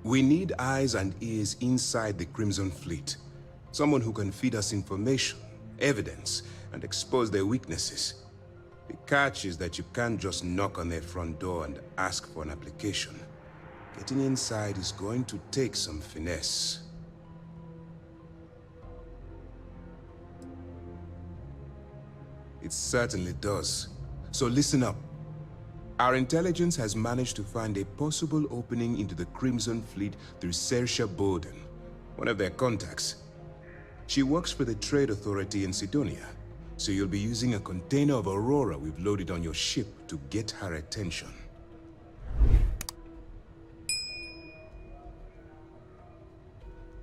Speaker 17: We need eyes and ears inside the Crimson Fleet. Someone who can feed us information, evidence, and expose their weaknesses. The catch is that you can't just knock on their front door and ask for an application. Getting inside is going to take some finesse. It certainly does. So listen up. Our intelligence has managed to find a possible opening into the Crimson Fleet through Saoirse Bowden, one of their contacts. She works for the Trade Authority in Sidonia, so you'll be using a container of Aurora we've loaded on your ship to get her attention.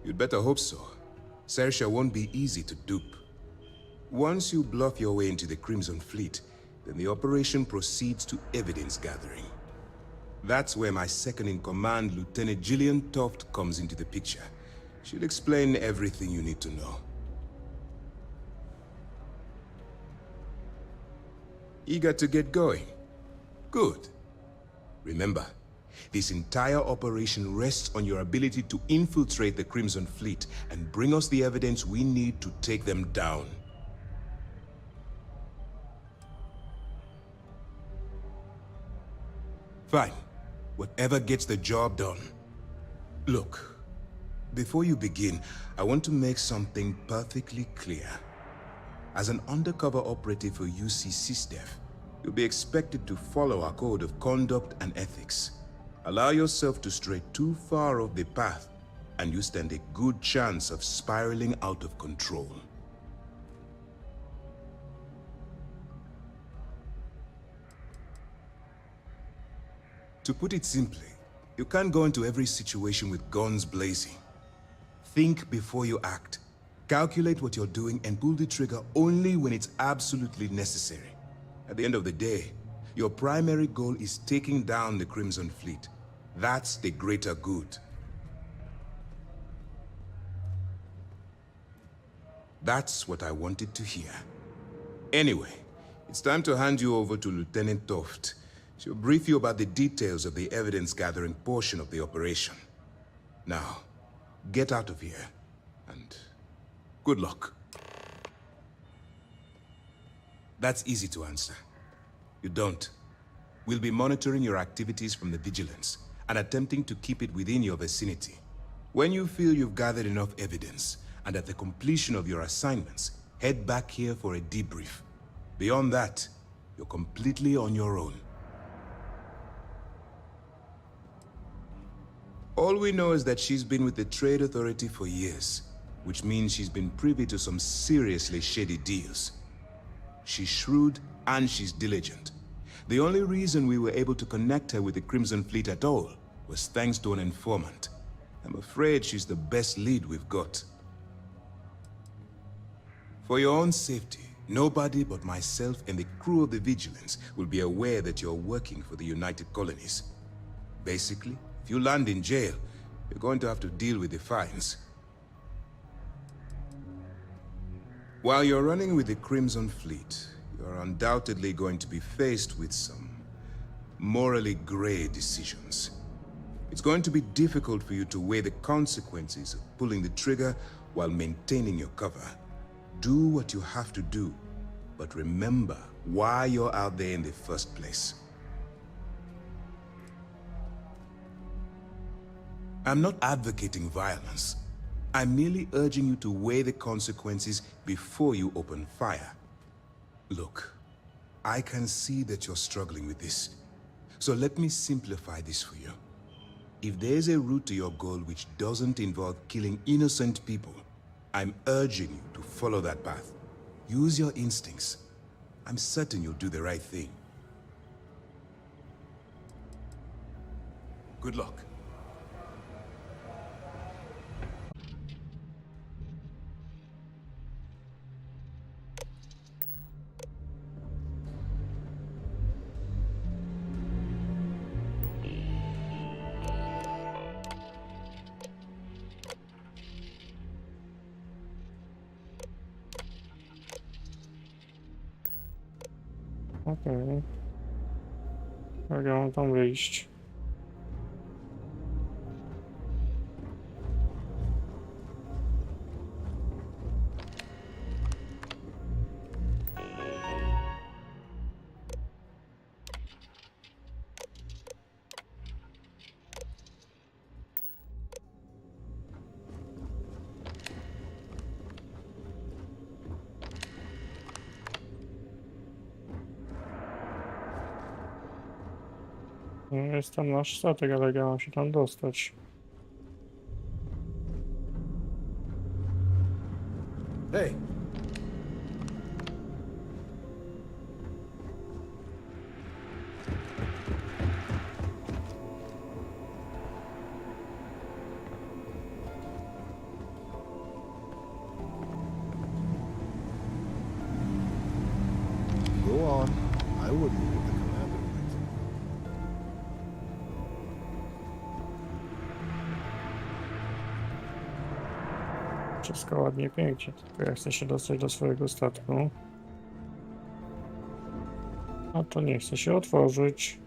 Speaker 17: You'd better hope so. Saoirse won't be easy to dupe. Once you bluff your way into the Crimson Fleet, then the operation proceeds to evidence gathering. That's where my second-in-command, Lieutenant Gillian Toft, comes into the picture. She'll explain everything you need to know. Eager to get going? Good. Remember, this entire operation rests on your ability to infiltrate the Crimson Fleet and bring us the evidence we need to take them down. Fine. Whatever gets the job done. Look, before you begin, I want to make something perfectly clear. As an undercover operative for UC SysDef, you'll be expected to follow our code of conduct and ethics. Allow yourself to stray too far off the path, and you stand a good chance of spiraling out of control. To put it simply, you can't go into every situation with guns blazing. Think before you act. Calculate what you're doing and pull the trigger only when it's absolutely necessary. At the end of the day, your primary goal is taking down the Crimson Fleet. That's the greater good. That's what I wanted to hear. Anyway, it's time to hand you over to Lieutenant Toft. She'll brief you about the details of the evidence-gathering portion of the operation. Now, get out of here, and good luck. That's easy to answer. You don't. We'll be monitoring your activities from the Vigilance, and attempting to keep it within your vicinity. When you feel you've gathered enough evidence, and at the completion of your assignments, head back here for a debrief. Beyond that, you're completely on your own. All we know is that she's been with the Trade Authority for years, which means she's been privy to some seriously shady deals. She's shrewd and she's diligent. The only reason we were able to connect her with the Crimson Fleet at all was thanks to an informant. I'm afraid she's the best lead we've got. For your own safety, nobody but myself and the crew of the Vigilance will be aware that you're working for the United Colonies. Basically, if you land in jail, you're going to have to deal with the fines. While you're running with the Crimson Fleet, you're undoubtedly going to be faced with some morally gray decisions. It's going to be difficult for you to weigh the consequences of pulling the trigger while maintaining your cover. Do what you have to do, but remember why you're out there in the first place. I'm not advocating violence. I'm merely urging you to weigh the consequences before you open fire. Look, I can see that you're struggling with this. So let me simplify this for you. If there's a route to your goal which doesn't involve killing innocent people, I'm urging you to follow that path. Use your instincts. I'm certain you'll do the right thing. Good luck.
Speaker 1: Okej. Jak ja mam tam wyjść? No, jest tam nasz statek, ale ja mam się tam dostać.
Speaker 5: Hey, go on. I wouldn't if the commander went.
Speaker 1: Wszystko ładnie, pięknie, tylko ja chcę się dostać do swojego statku. A to nie chce się otworzyć.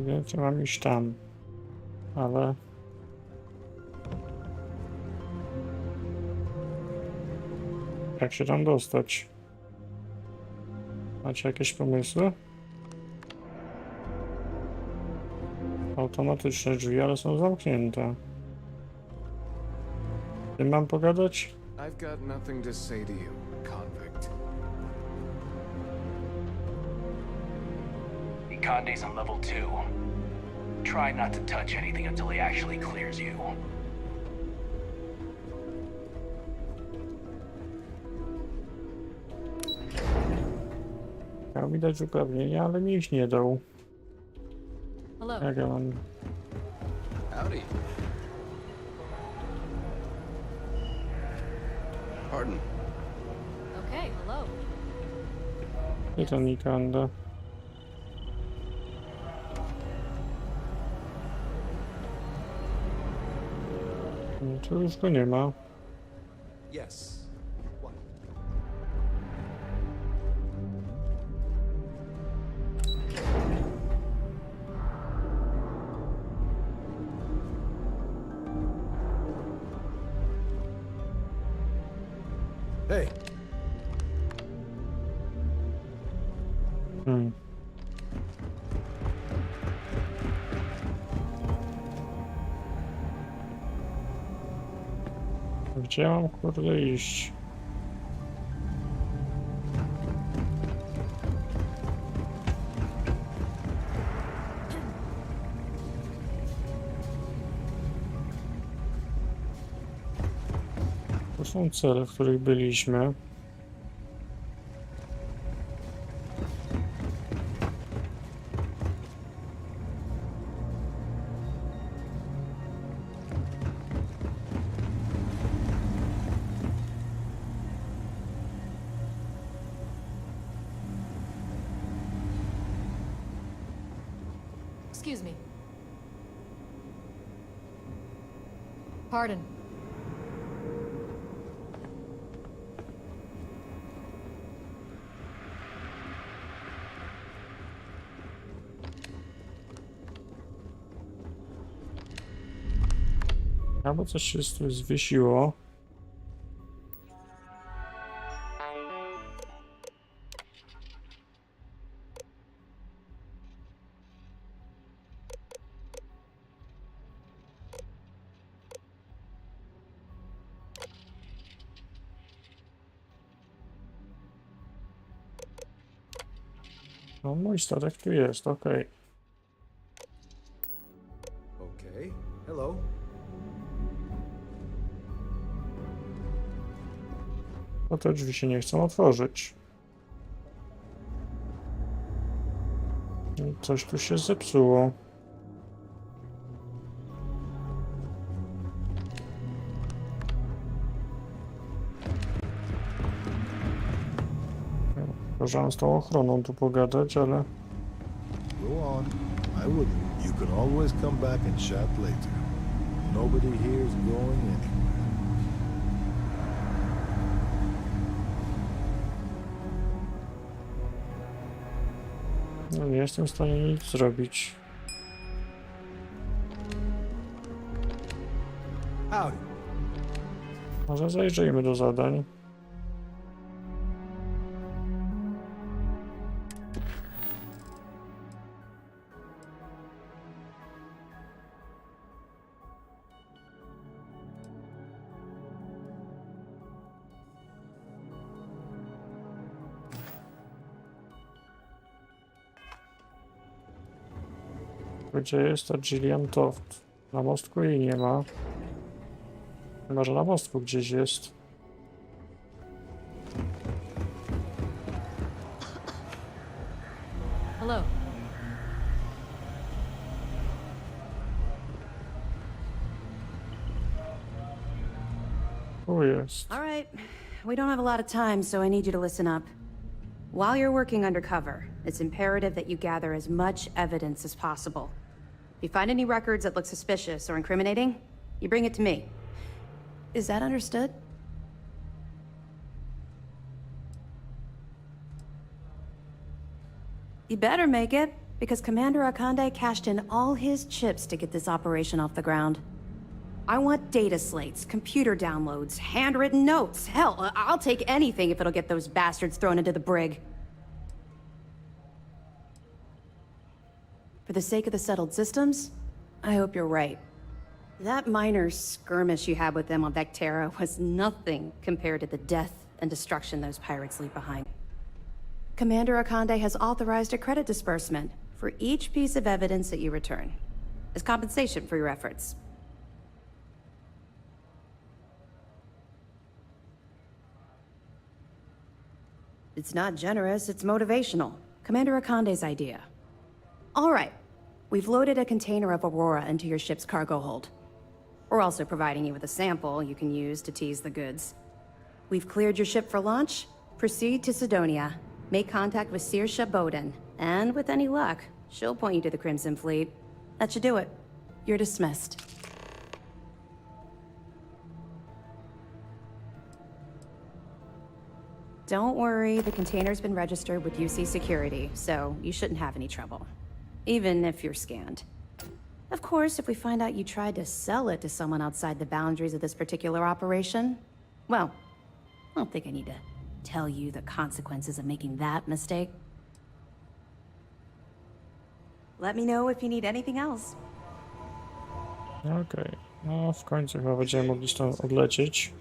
Speaker 1: Ewidentnie mam iść tam, ale... Jak się tam dostać? Macie jakieś pomysły? Automatyczne drzwi, ale są zamknięte. Z tym mam pogadać?
Speaker 16: I've got nothing to say to you, convict.
Speaker 18: Conde's on level 2. Try not to touch anything until he actually clears you.
Speaker 1: Miał mi dać uprawnienia, ale mi ich nie dał.
Speaker 13: Hello.
Speaker 1: Jak ja mam...
Speaker 14: Howdy. Pardon.
Speaker 13: Okay, hello.
Speaker 1: I to Nikanda. Tu już go nie ma.
Speaker 14: Yes. What?
Speaker 5: Hey,
Speaker 1: Gdzie mam kurde iść? To są cele, w których byliśmy.
Speaker 13: Excuse me. Pardon.
Speaker 1: Albo coś się tu zwiesiło. No, mój statek tu jest, okej.
Speaker 5: okay. Hello.
Speaker 1: Bo te drzwi się nie chcą otworzyć. I coś tu się zepsuło. Możemy z tą ochroną tu pogadać, ale...
Speaker 5: Go on. I wouldn't. You can always come back and chat later. Nobody here is going anywhere.
Speaker 1: No, nie jestem w stanie nic zrobić.
Speaker 5: Howdy.
Speaker 1: Może zajrzyjmy do zadań. Gdzie jest ta Gillian Toft? Na mostku jej nie ma. Chyba, że na mostku gdzieś jest.
Speaker 8: Hello.
Speaker 1: Tu jest.
Speaker 19: All right. We don't have a lot of time, so I need you to listen up. While you're working undercover, it's imperative that you gather as much evidence as possible. If you find any records that look suspicious or incriminating, you bring it to me. Is that understood? You better make it, because Commander Akande cashed in all his chips to get this operation off the ground. I want data slates, computer downloads, handwritten notes. Hell, I'll take anything if it'll get those bastards thrown into the brig. For the sake of the settled systems, I hope you're right. That minor skirmish you had with them on Vectera was nothing compared to the death and destruction those pirates leave behind. Commander Akande has authorized a credit disbursement for each piece of evidence that you return, as compensation for your efforts. It's not generous, it's motivational. Commander Akande's idea. All right, we've loaded a container of Aurora into your ship's cargo hold. We're also providing you with a sample you can use to tease the goods. We've cleared your ship for launch. Proceed to Sidonia. Make contact with Saoirse Bowden, and with any luck, she'll point you to the Crimson Fleet. That should do it. You're dismissed. Don't worry, the container's been registered with UC Security, so you shouldn't have any trouble. Even if you're scanned. Of course, if we find out you tried to sell it to someone outside the boundaries of this particular operation, well, I don't think I need to tell you the consequences of making that mistake. Let me know if you need anything else.
Speaker 1: Okej, no w końcu chyba będziemy mogli stąd odlecieć.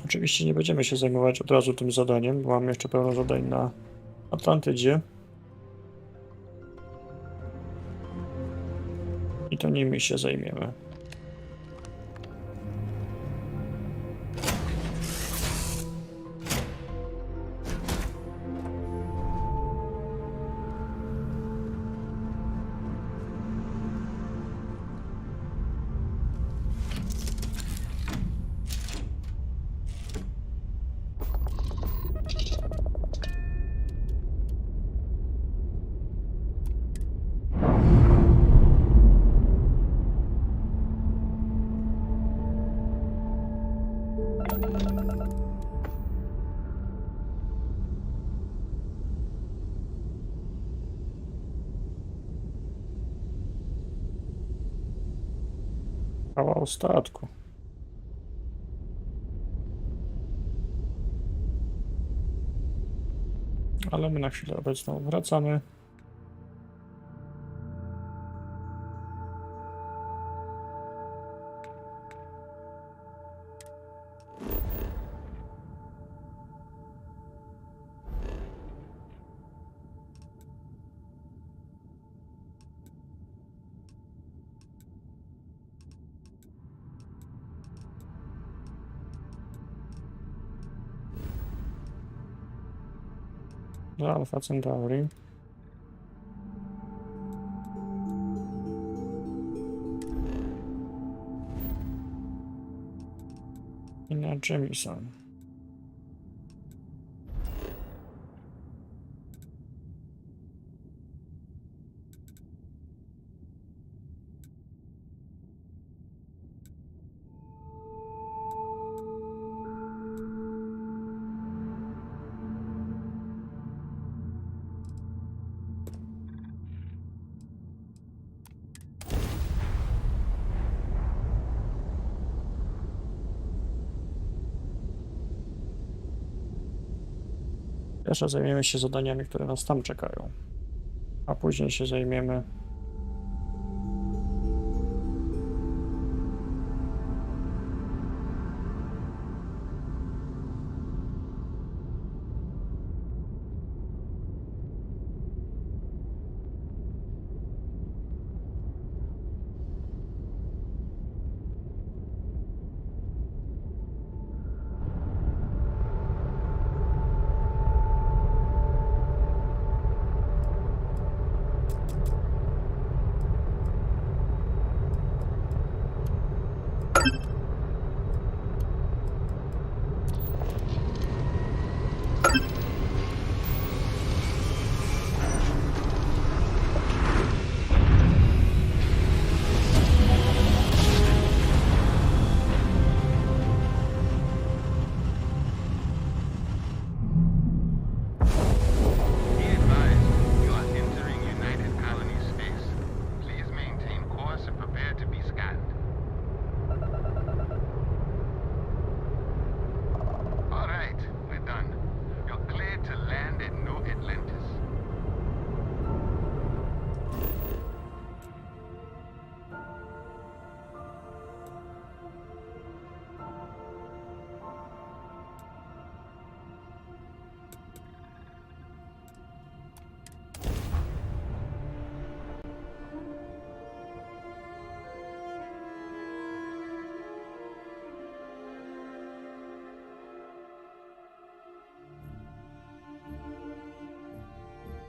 Speaker 1: Oczywiście nie będziemy się zajmować od razu tym zadaniem, bo mam jeszcze pełno zadań na Atlantydzie. I to nimi się zajmiemy. Kawał statku. Ale my na chwilę obecną wracamy. Do Alpha Centauri. I na Jamison. Pierwsze zajmiemy się zadaniami, które nas tam czekają, a później się zajmiemy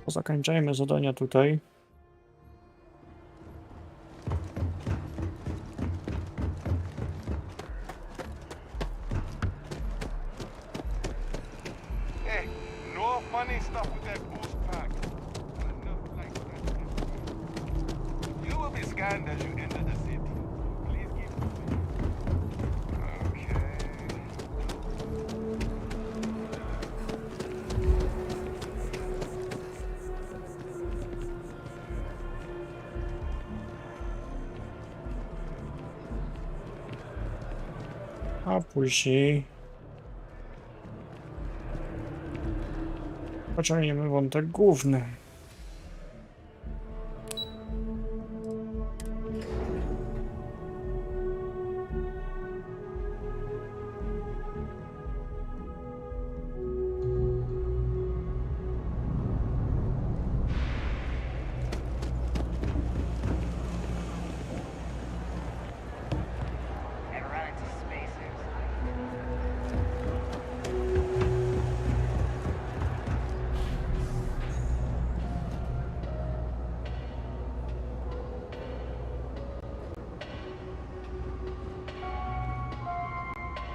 Speaker 1: Zakończajmy zadania tutaj.
Speaker 3: Hey, no funny stuff with that boost pack. You will be scanned as you enter the city. Please keep moving. Okay.
Speaker 1: A później pociągniemy wątek główny.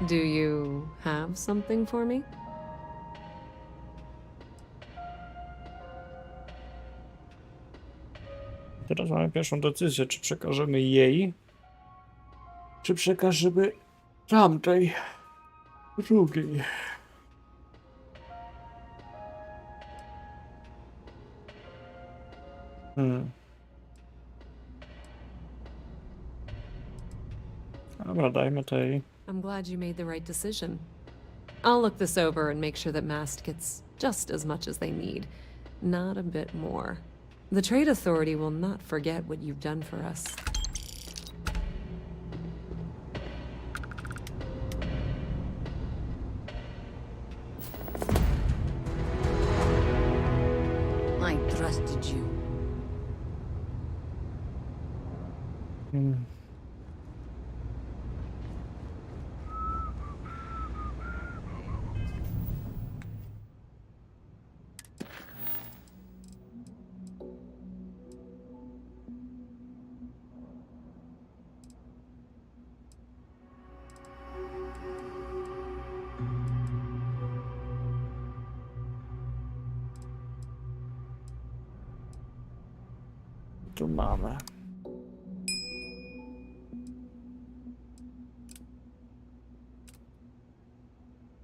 Speaker 8: Do you have something for me?
Speaker 1: Teraz mamy pierwszą decyzję, czy przekażemy jej, czy przekażemy tamtej, drugiej. Dobra, dajmy tej.
Speaker 8: I'm glad you made the right decision. I'll look this over and make sure that Mast gets just as much as they need, not a bit more. The Trade Authority will not forget what you've done for us.
Speaker 7: I trusted you.
Speaker 1: Tu mamy.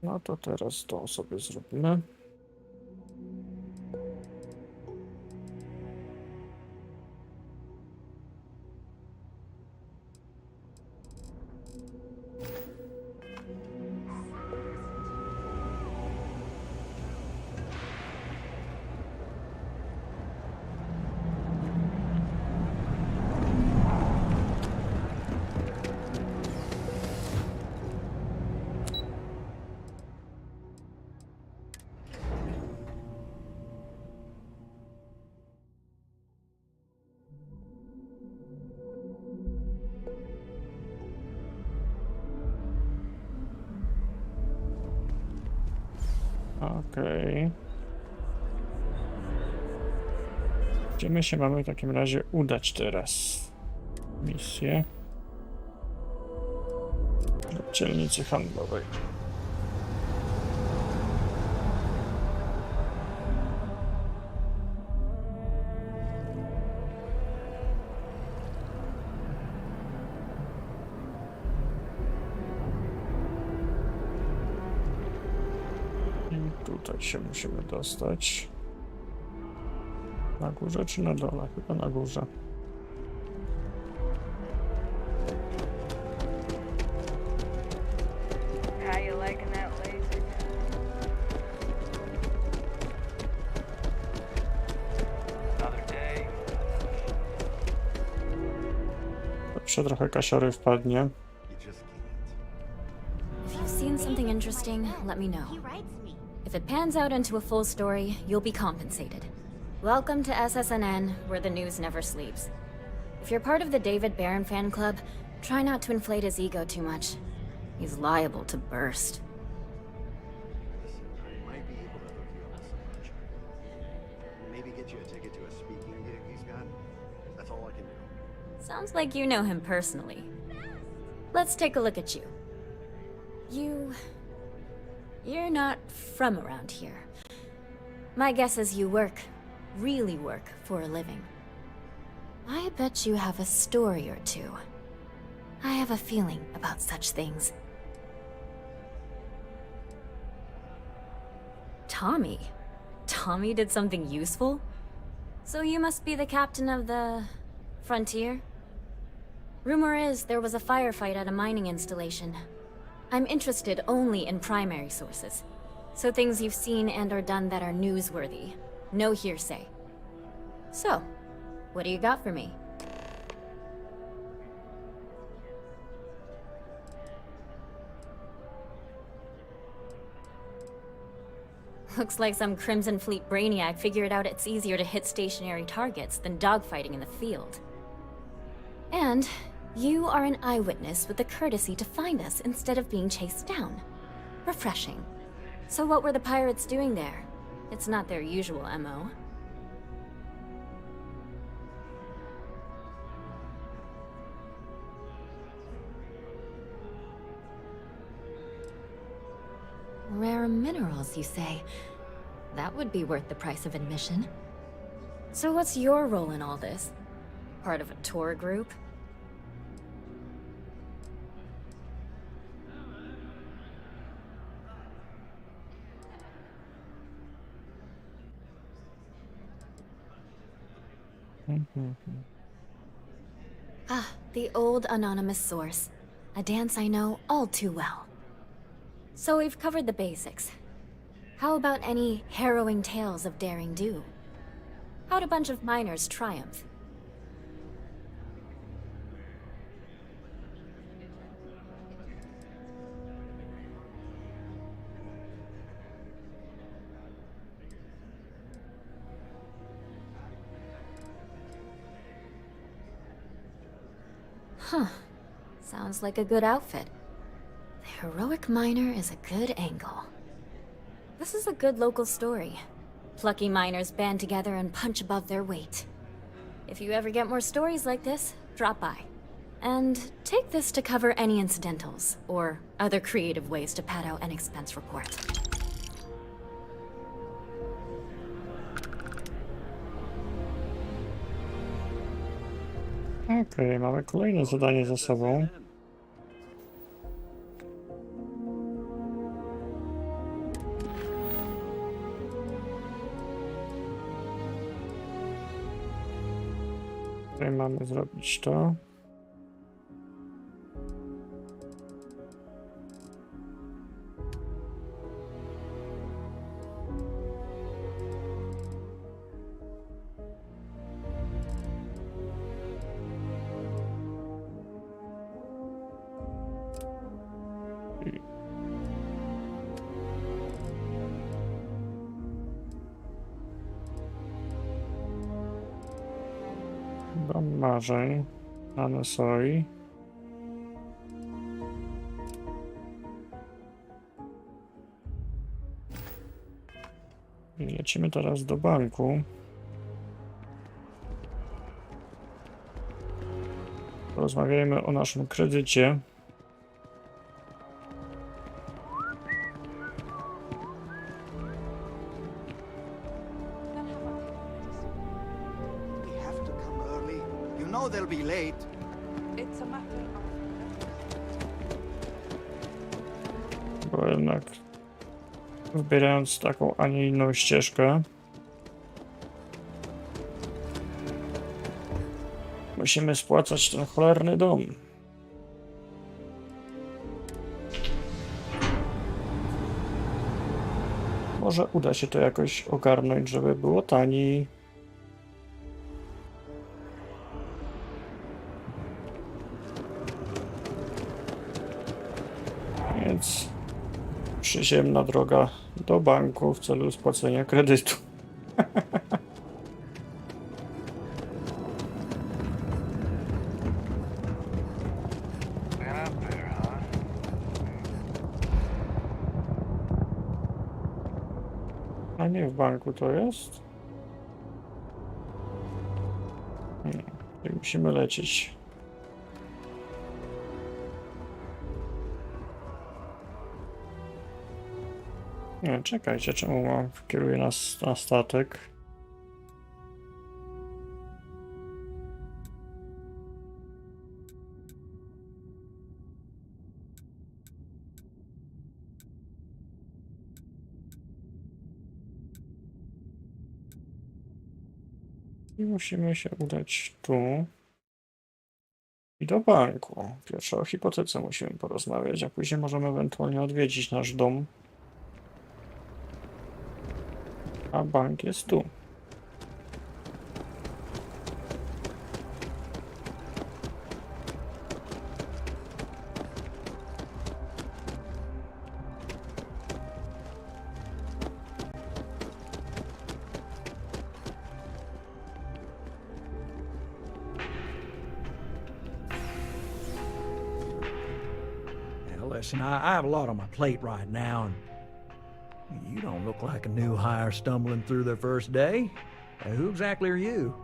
Speaker 1: No to teraz to sobie zrobimy. Okej. Gdzie my się mamy w takim razie udać teraz? Misję. Do dzielnicy handlowej. I tutaj się musimy dostać. Na górze czy na dole? Chyba na górze.
Speaker 15: How you liking that laser?
Speaker 18: Another day.
Speaker 1: Zawsze trochę kasiory wpadnie.
Speaker 20: If you've seen something interesting, let me know. If it pans out into a full story, you'll be compensated. Welcome to SSNN, where the news never sleeps. If you're part of the David Barron fan club, try not to inflate his ego too much. He's liable to burst.
Speaker 21: Maybe get you a ticket to a speaking gig he's got. That's all I can do.
Speaker 20: Sounds like you know him personally. Let's take a look at you. You're not from around here. My guess is you really work for a living. I bet you have a story or two. I have a feeling about such things. Tommy? Tommy did something useful? So you must be the captain of the... Frontier? Rumor is there was a firefight at a mining installation. I'm interested only in primary sources. So things you've seen and or done that are newsworthy. No hearsay. So, what do you got for me? Looks like some Crimson Fleet brainiac figured out it's easier to hit stationary targets than dogfighting in the field. And you are an eyewitness with the courtesy to find us instead of being chased down. Refreshing. So what were the pirates doing there? It's not their usual MO. Rare minerals, you say? That would be worth the price of admission. So what's your role in all this? Part of a tour group? Ah, the old anonymous source. A dance I know all too well. So we've covered the basics. How about any harrowing tales of daring do? How'd a bunch of miners triumph? Huh. Sounds like a good outfit. The heroic miner is a good angle. This is a good local story. Plucky miners band together and punch above their weight. If you ever get more stories like this, drop by. And take this to cover any incidentals, or other creative ways to pad out an expense report.
Speaker 1: Okej, mamy kolejne zadanie za sobą. Tutaj mamy zrobić to. Dom marzeń, Anne Soi. Lecimy teraz do banku. Porozmawiajmy o naszym kredycie.
Speaker 14: They have to come early. You know they'll be late.
Speaker 9: It's a matter of...
Speaker 1: Bo jednak wybierając taką, a nie inną ścieżkę, musimy spłacać ten cholerny dom. Może uda się to jakoś ogarnąć, żeby było taniej. Więc przyziemna droga do banku w celu spłacenia kredytu. A nie w banku to jest? Nie, musimy lecieć. Nie, czekajcie, czemu kieruję nas na statek? I musimy się udać tu i do banku. Pierwsze o hipotece musimy porozmawiać, a później możemy ewentualnie odwiedzić nasz dom. A bank jest tu.
Speaker 4: Listen, I have a lot on my plate right now, and you don't look like a new hire stumbling through their first day. Who exactly are you?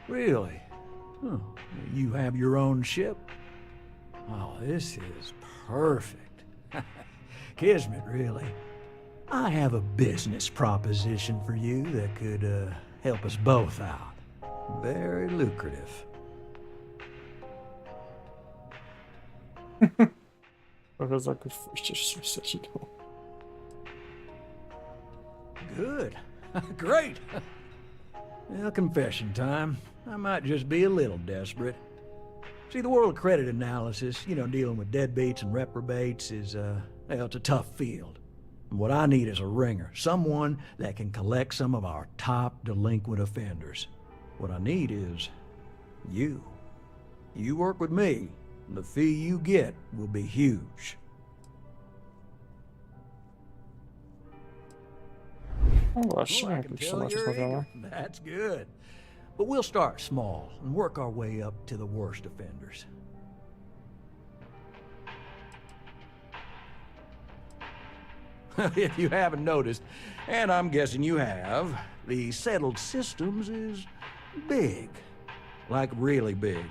Speaker 4: Really? Huh. You have your own ship? Oh, this is perfect. Kismet, really. I have a business proposition for you that could help us both out. Very lucrative. Good. Great. Well, confession time. I might just be a little desperate. See, the world of credit analysis, you know, dealing with deadbeats and reprobates is, well, it's a tough field. What I need is a ringer, someone that can collect some of our top delinquent offenders. What I need is you. You work with me, and the fee you get will be huge. That's good. But we'll start small and work our way up to the worst offenders. If you haven't noticed, and I'm guessing you have, the settled systems is big. Like really big.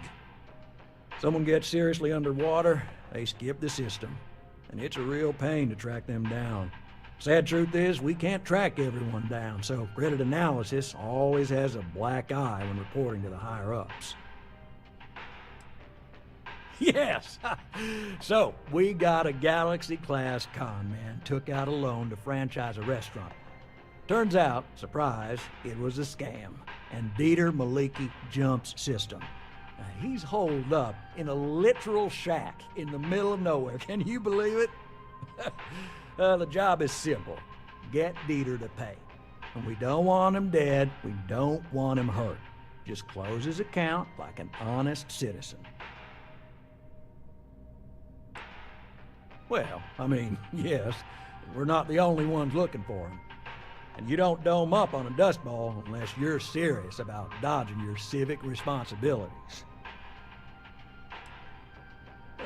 Speaker 4: Someone gets seriously underwater, they skip the system. And it's a real pain to track them down. Sad truth is, we can't track everyone down, so credit analysis always has a black eye when reporting to the higher-ups. Yes! So, we got a Galaxy-class con man took out a loan to franchise a restaurant. Turns out, surprise, it was a scam, and Dieter Maliki jumps system. Now, he's holed up in a literal shack in the middle of nowhere. Can you believe it? The job is simple. Get Dieter to pay. And we don't want him dead, we don't want him hurt. Just close his account like an honest citizen. Well, I mean, yes, we're not the only ones looking for him. And you don't dome up on a dust ball unless you're serious about dodging your civic responsibilities.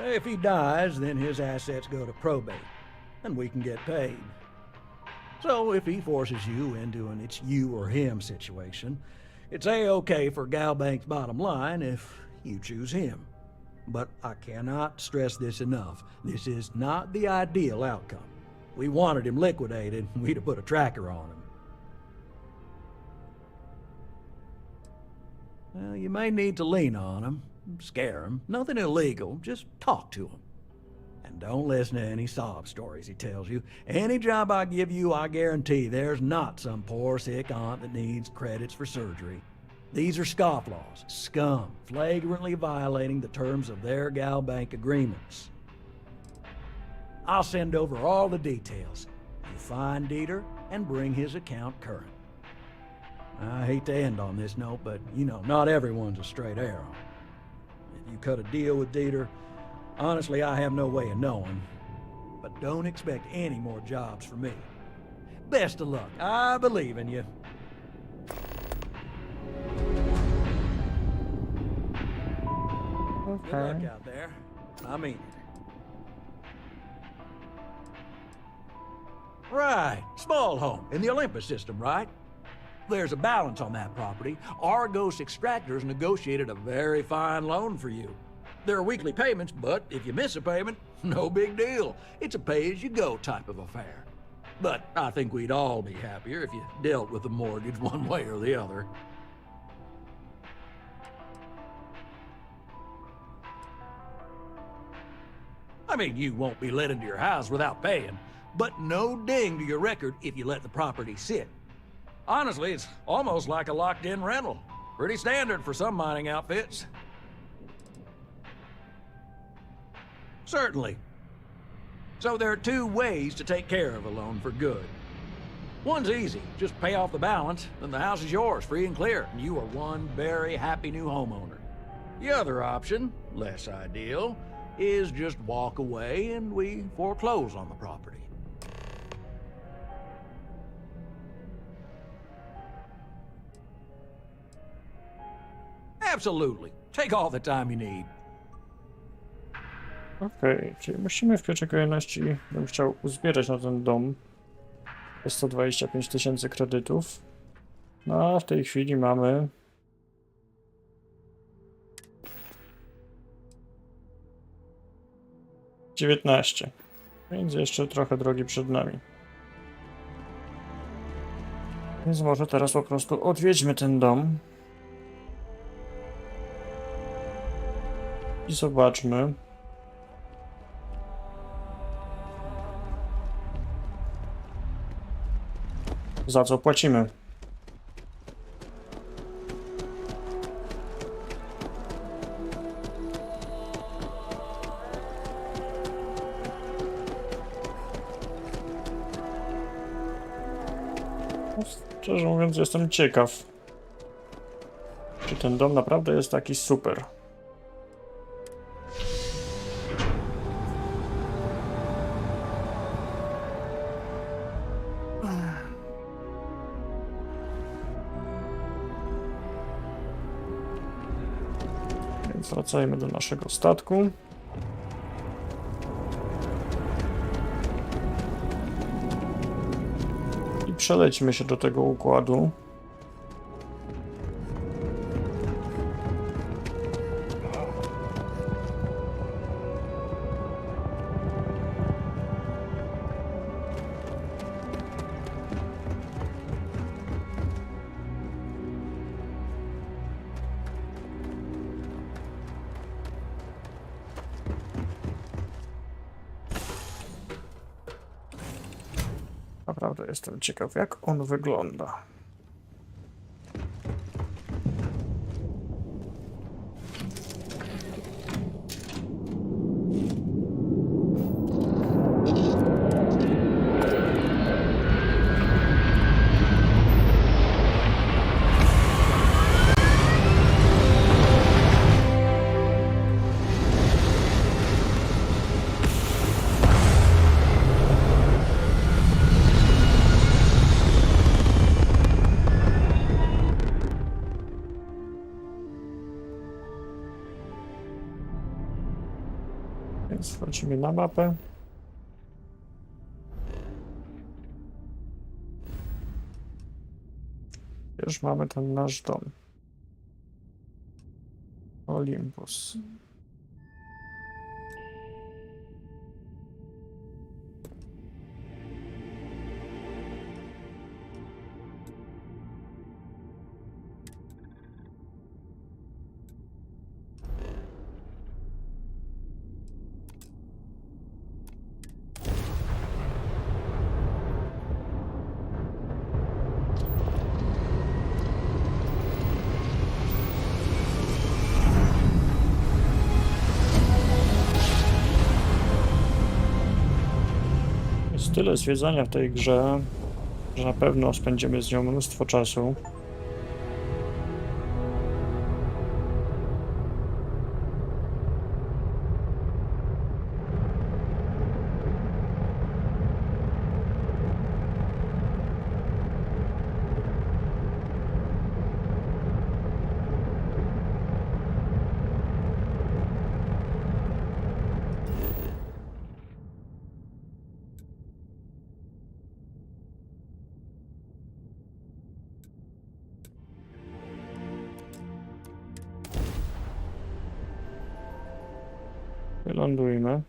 Speaker 4: If he dies, then his assets go to probate, and we can get paid. So if he forces you into an it's you or him situation, it's A-okay for Galbank's bottom line if you choose him. But I cannot stress this enough. This is not the ideal outcome. We wanted him liquidated, we'd have put a tracker on him. Well, you may need to lean on him, scare him. Nothing illegal, just talk to him. And don't listen to any sob stories he tells you. Any job I give you, I guarantee there's not some poor sick aunt that needs credits for surgery. These are scofflaws, scum, flagrantly violating the terms of their Galbank agreements. I'll send over all the details. You find Dieter and bring his account current. I hate to end on this note, but you know, not everyone's a straight arrow. If you cut a deal with Dieter, honestly, I have no way of knowing. But don't expect any more jobs from me. Best of luck. I believe in you.
Speaker 1: Okay.
Speaker 4: Good luck out there. I mean it. Right. Small home in the Olympus system, right? There's a balance on that property. Argos Extractors negotiated a very fine loan for you. There are weekly payments, but if you miss a payment, no big deal. It's a pay-as-you-go type of affair. But I think we'd all be happier if you dealt with the mortgage one way or the other. I mean, you won't be let into your house without paying, but no ding to your record if you let the property sit. Honestly, it's almost like a locked-in rental. Pretty standard for some mining outfits. Certainly. So there are two ways to take care of a loan for good. One's easy. Just pay off the balance, then the house is yours, free and clear, and you are one very happy new homeowner. The other option, less ideal, is just walk away and we foreclose on the property. Absolutely. Take all the time you need.
Speaker 1: Okej, czyli musimy w pierwszej kolejności, bym chciał uzbierać na ten dom 125 000 kredytów. No a w tej chwili mamy 19, więc jeszcze trochę drogi przed nami. Więc może teraz po prostu odwiedźmy ten dom. I zobaczmy. Za co płacimy. Szczerze mówiąc, jestem ciekaw, czy ten dom naprawdę jest taki super. Więc wracajmy do naszego statku. Przelećmy się do tego układu. Naprawdę jestem ciekaw, jak on wygląda. Więc wchodzimy na mapę. Już mamy ten nasz dom. Olympus. Jest tyle zwiedzania w tej grze, że na pewno spędzimy z nią mnóstwo czasu. Wylądujmy.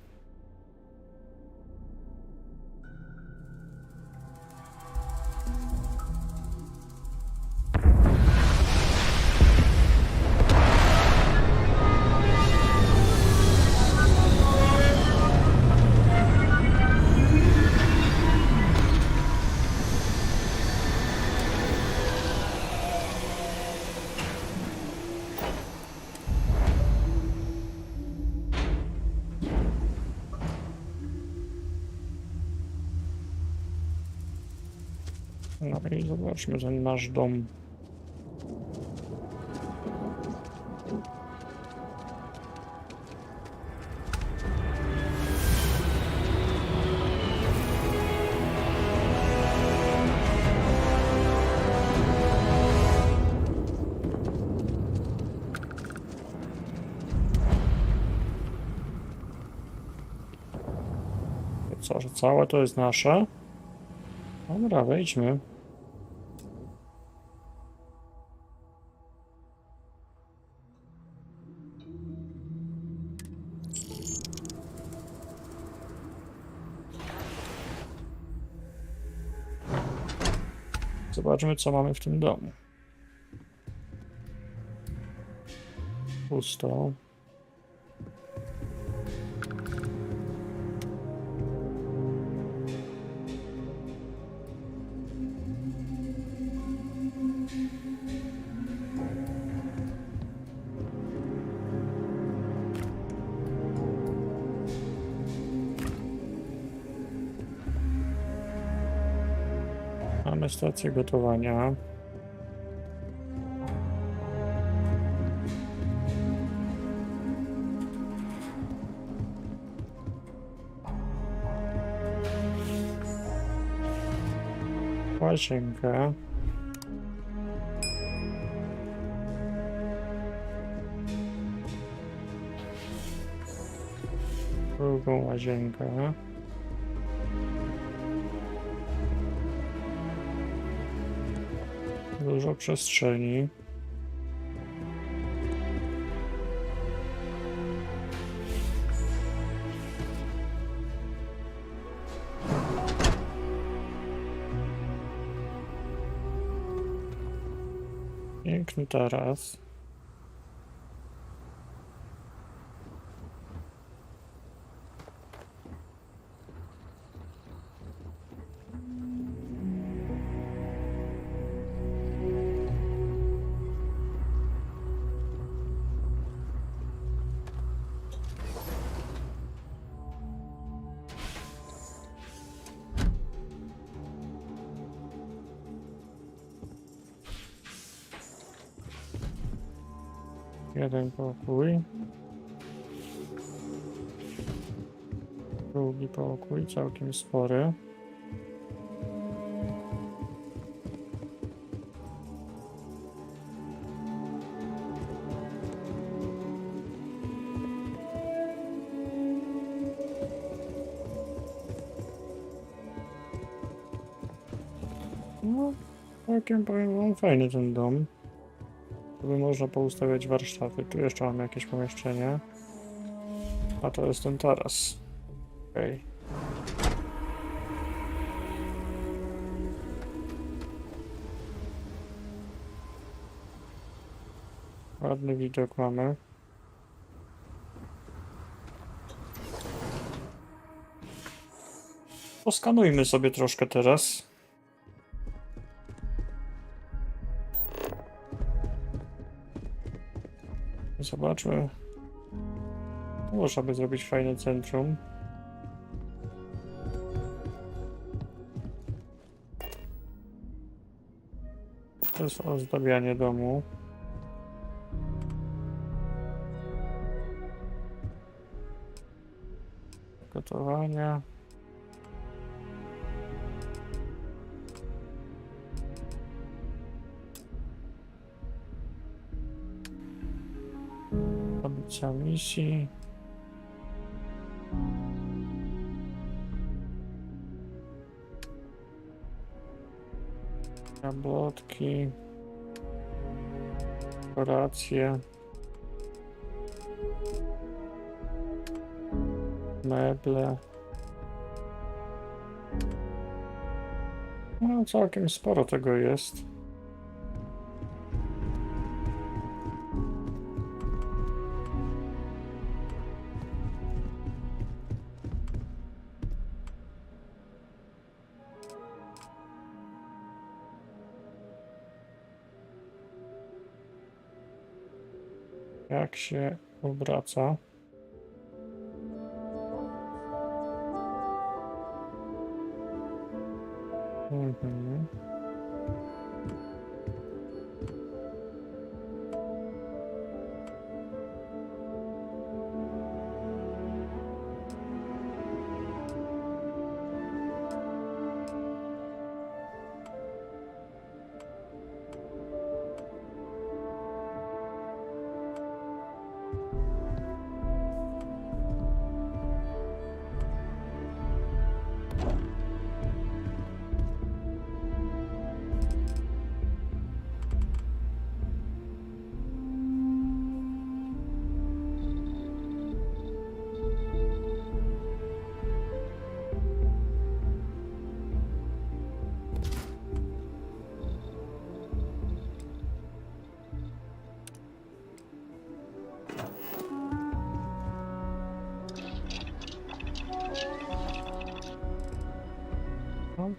Speaker 1: No i zobaczmy ten nasz dom. Co, że całe to jest nasze? Dobra, wejdźmy. Zobaczmy, co mamy w tym domu. Pusto. Mamy stację gotowania. Łazienkę. Drugą łazienkę. Dużo przestrzeni. Piękny taras. Jeden pokój. Drugi pokój, całkiem spory. Całkiem powiem wam fajny ten dom. Tu by można poustawiać warsztaty. Tu jeszcze mamy jakieś pomieszczenie. A to jest ten taras. Okej. Ładny widok mamy. Poskanujmy sobie troszkę teraz. Zobaczmy. Tu można by zrobić fajne centrum. To jest ozdabianie domu. Gotowanie. Tablica misji. Jabłotki. Dekoracje. Meble. No, całkiem sporo tego jest. Jak się obraca? Mhm.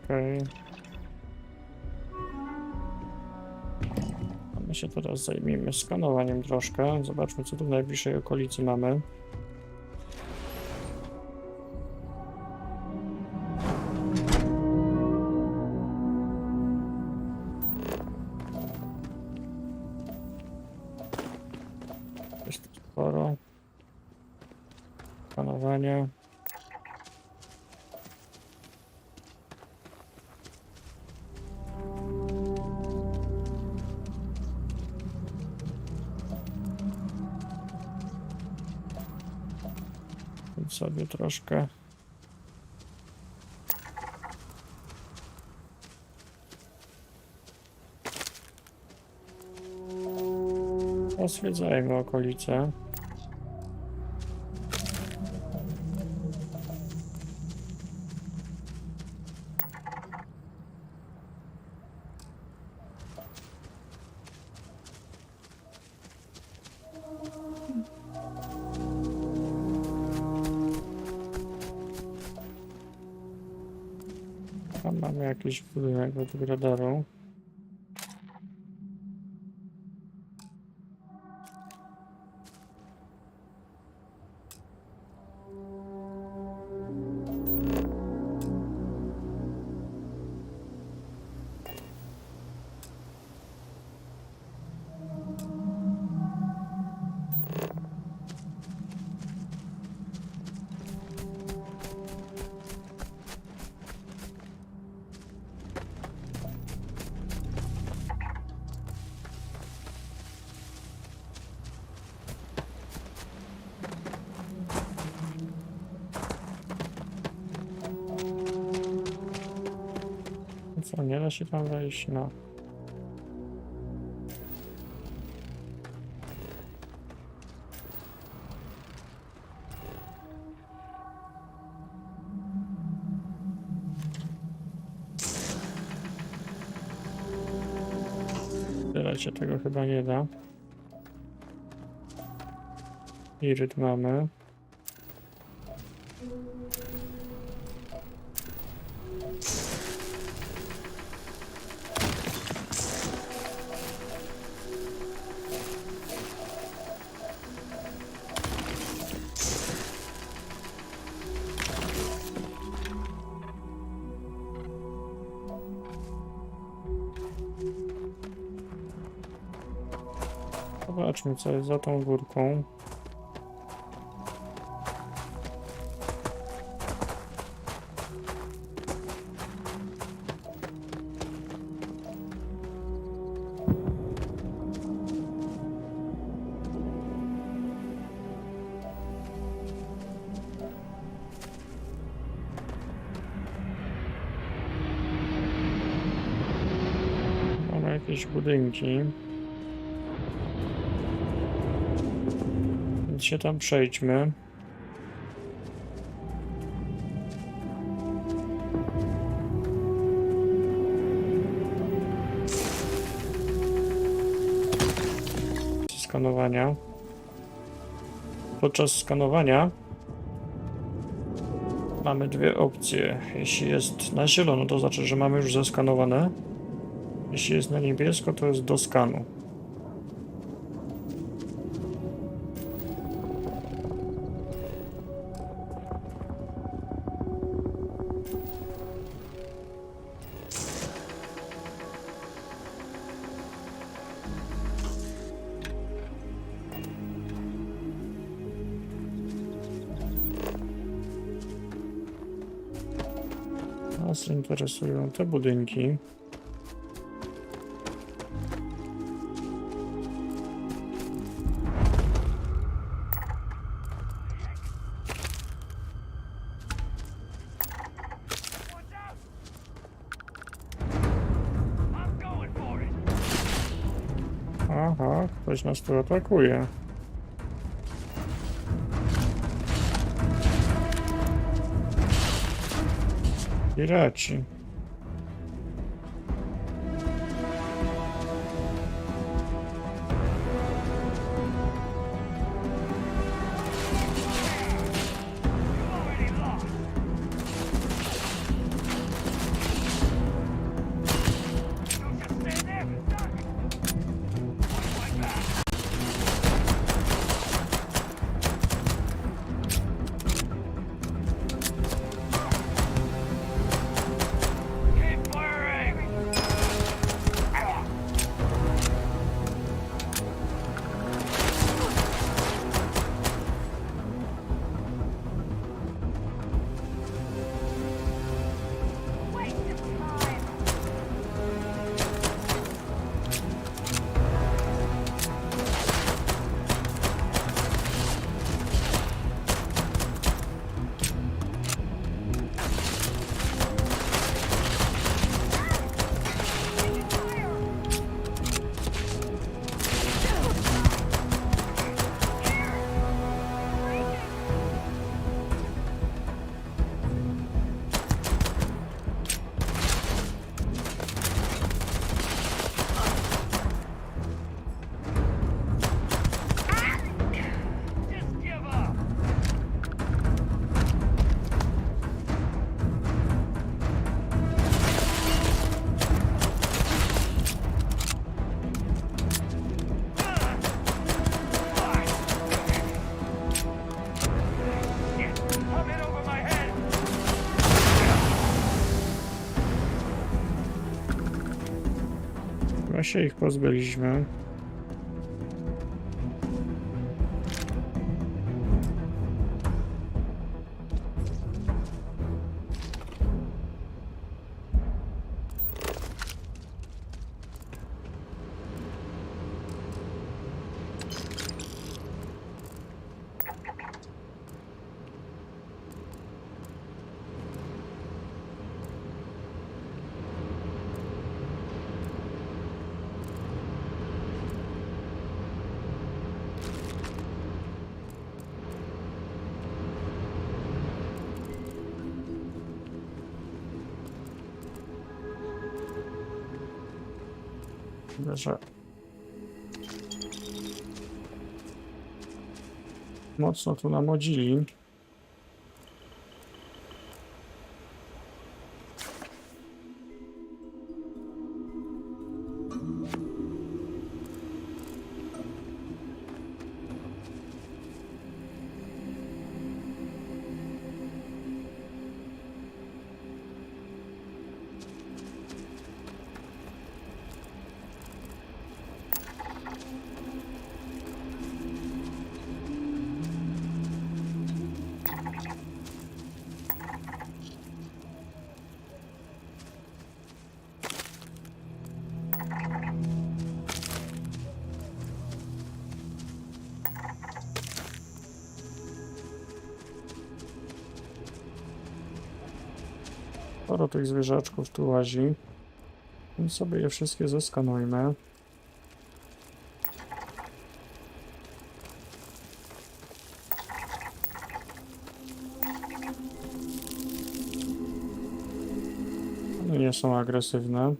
Speaker 1: Okej. A my się teraz zajmiemy skanowaniem troszkę. Zobaczmy, co tu w najbliższej okolicy mamy. Jest tu sporo. Skanowanie. Sobie troszkę pozwiedzajmy okolice. Tam mamy jakiś budynek według radaru. Co, nie da się tam wejść? No. Czekajcie, tego chyba nie da. Iryt mamy. Zobaczmy, co jest za tą górką. Mamy jakieś budynki. Więc się tam przejdźmy. Skanowania. Podczas skanowania mamy dwie opcje. Jeśli jest na zielono, to znaczy, że mamy już zeskanowane. Jeśli jest na niebiesko, to jest do skanu. Nas interesują te budynki. Aha, ktoś nas tu atakuje. Piraci. Chyba się ich pozbyliśmy. Że Mocno tu namodzili. Sporo tych zwierzaczków tu łazi. Więc sobie je wszystkie zeskanujmy. One nie są agresywne.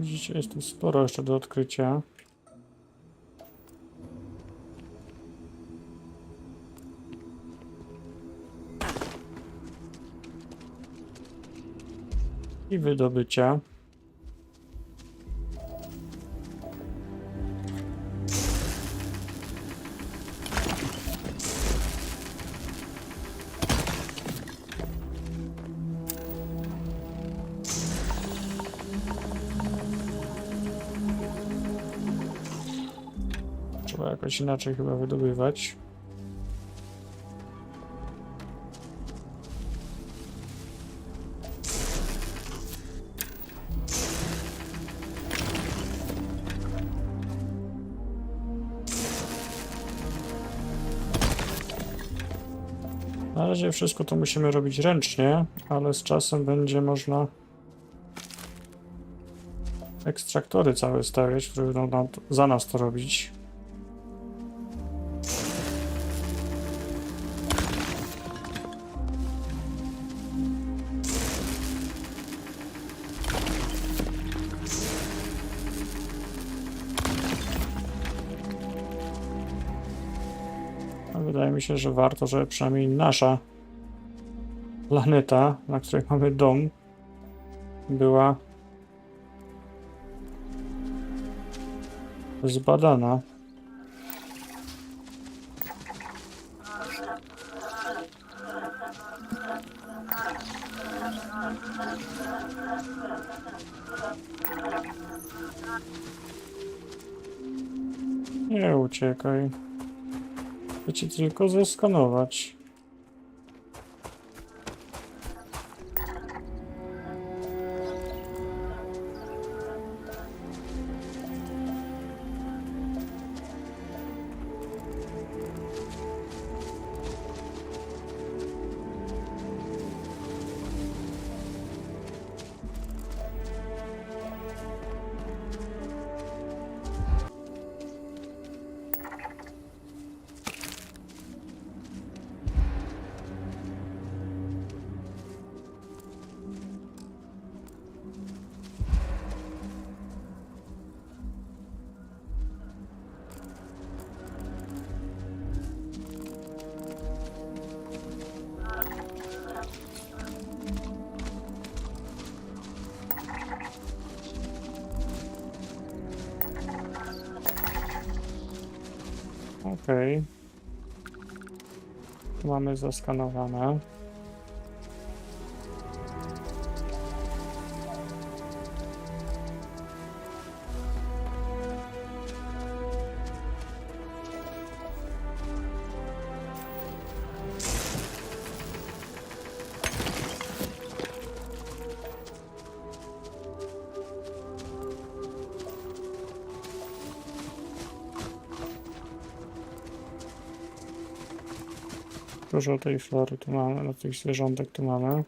Speaker 1: Widzicie, jest tu sporo jeszcze do odkrycia. I wydobycia. Trzeba jakoś inaczej chyba wydobywać. Na razie wszystko to musimy robić ręcznie, ale z czasem będzie można ekstraktory całe stawiać, które będą nam za nas to robić. Wydaje mi się, że warto, żeby przynajmniej nasza planeta, na której mamy dom, była zbadana. Nie uciekaj. Chcę ci tylko zeskanować. Okej. Tu mamy zaskanowane. Dużo tej flory tu mamy, no tych zwierzątek tu mamy.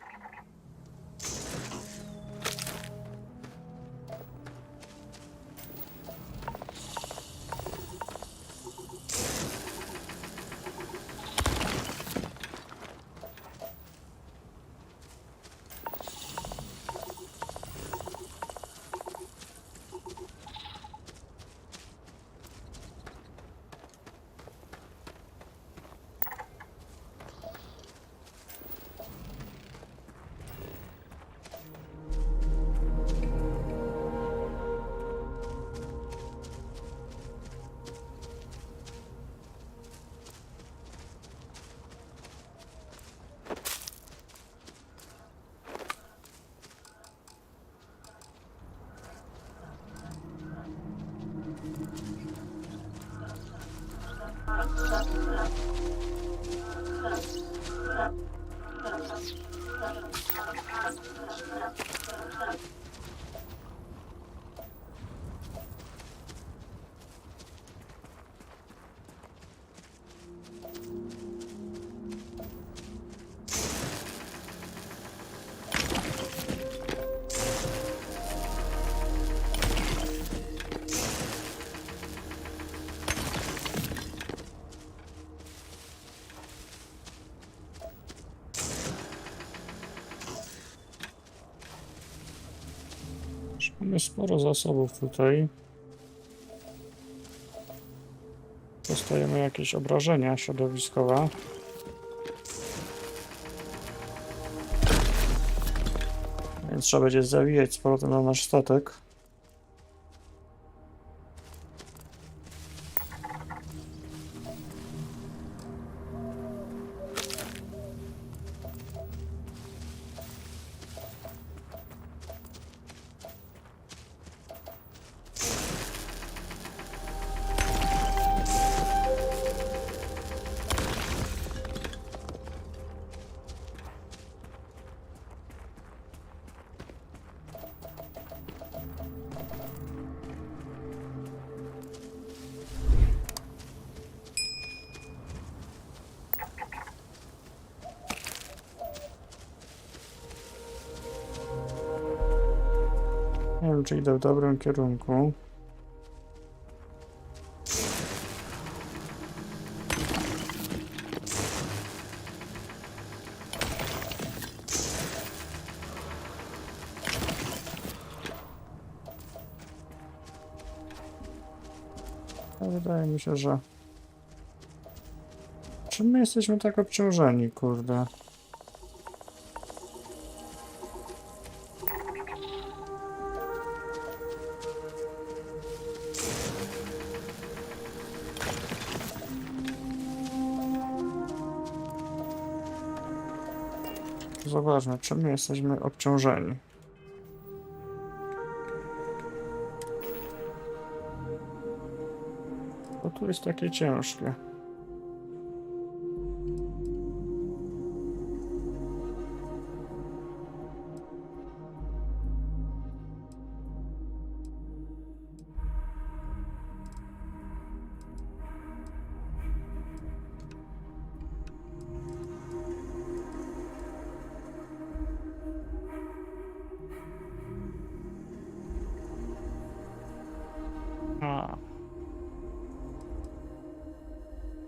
Speaker 1: Mamy sporo zasobów tutaj. Dostajemy jakieś obrażenia środowiskowe. Więc trzeba będzie zawijać z powrotem na nasz statek. Nie wiem, czy idę w dobrym kierunku. Wydaje mi się, że... Czym my jesteśmy tak obciążeni, kurde? Zobaczmy, czym my jesteśmy obciążeni. Bo tu jest takie ciężkie.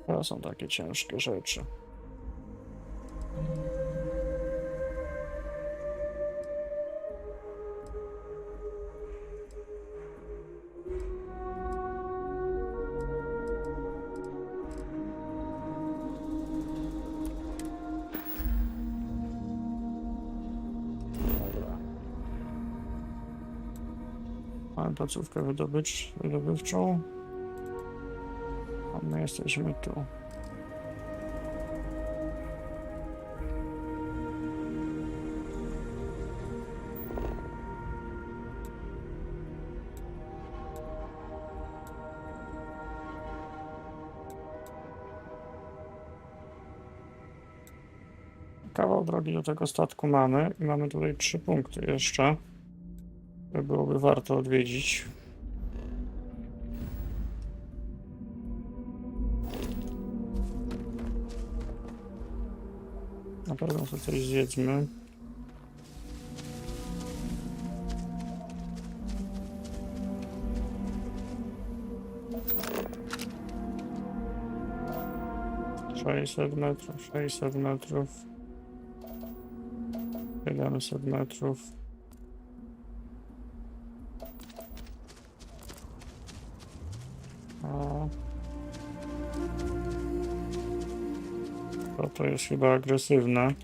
Speaker 1: To są takie ciężkie rzeczy. Mamy placówkę wydobywczą. A my jesteśmy tu. Kawał drogi do tego statku mamy i mamy tutaj 3 punkty jeszcze, które byłoby warto odwiedzić. Na pewno sobie coś zjedzmy. metrów, 600 metrów. 700 metrów. To jest chyba agresywne.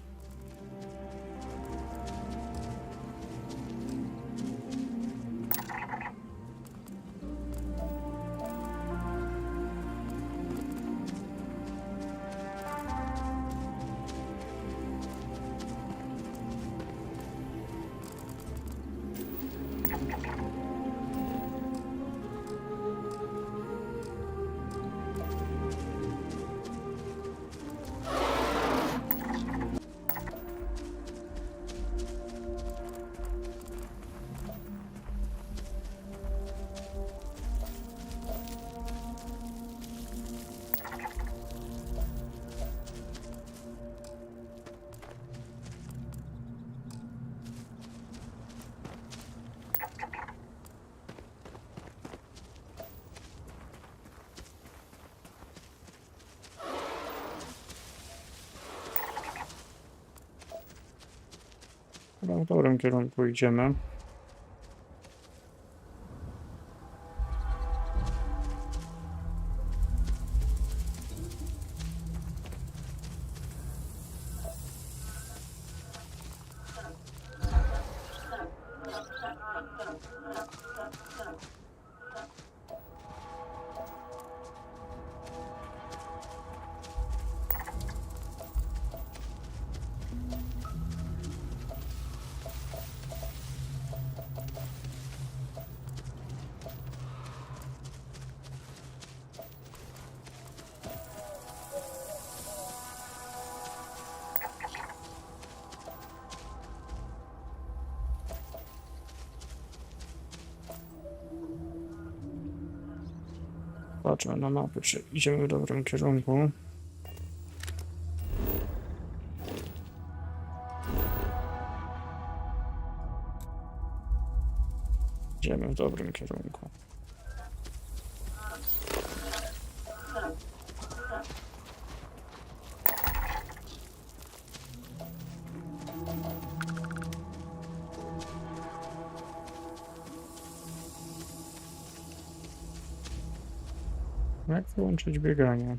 Speaker 1: Chyba w dobrym kierunku idziemy. Patrzmy na mapę, czy idziemy w dobrym kierunku. Idziemy w dobrym kierunku. Jak wyłączyć bieganie?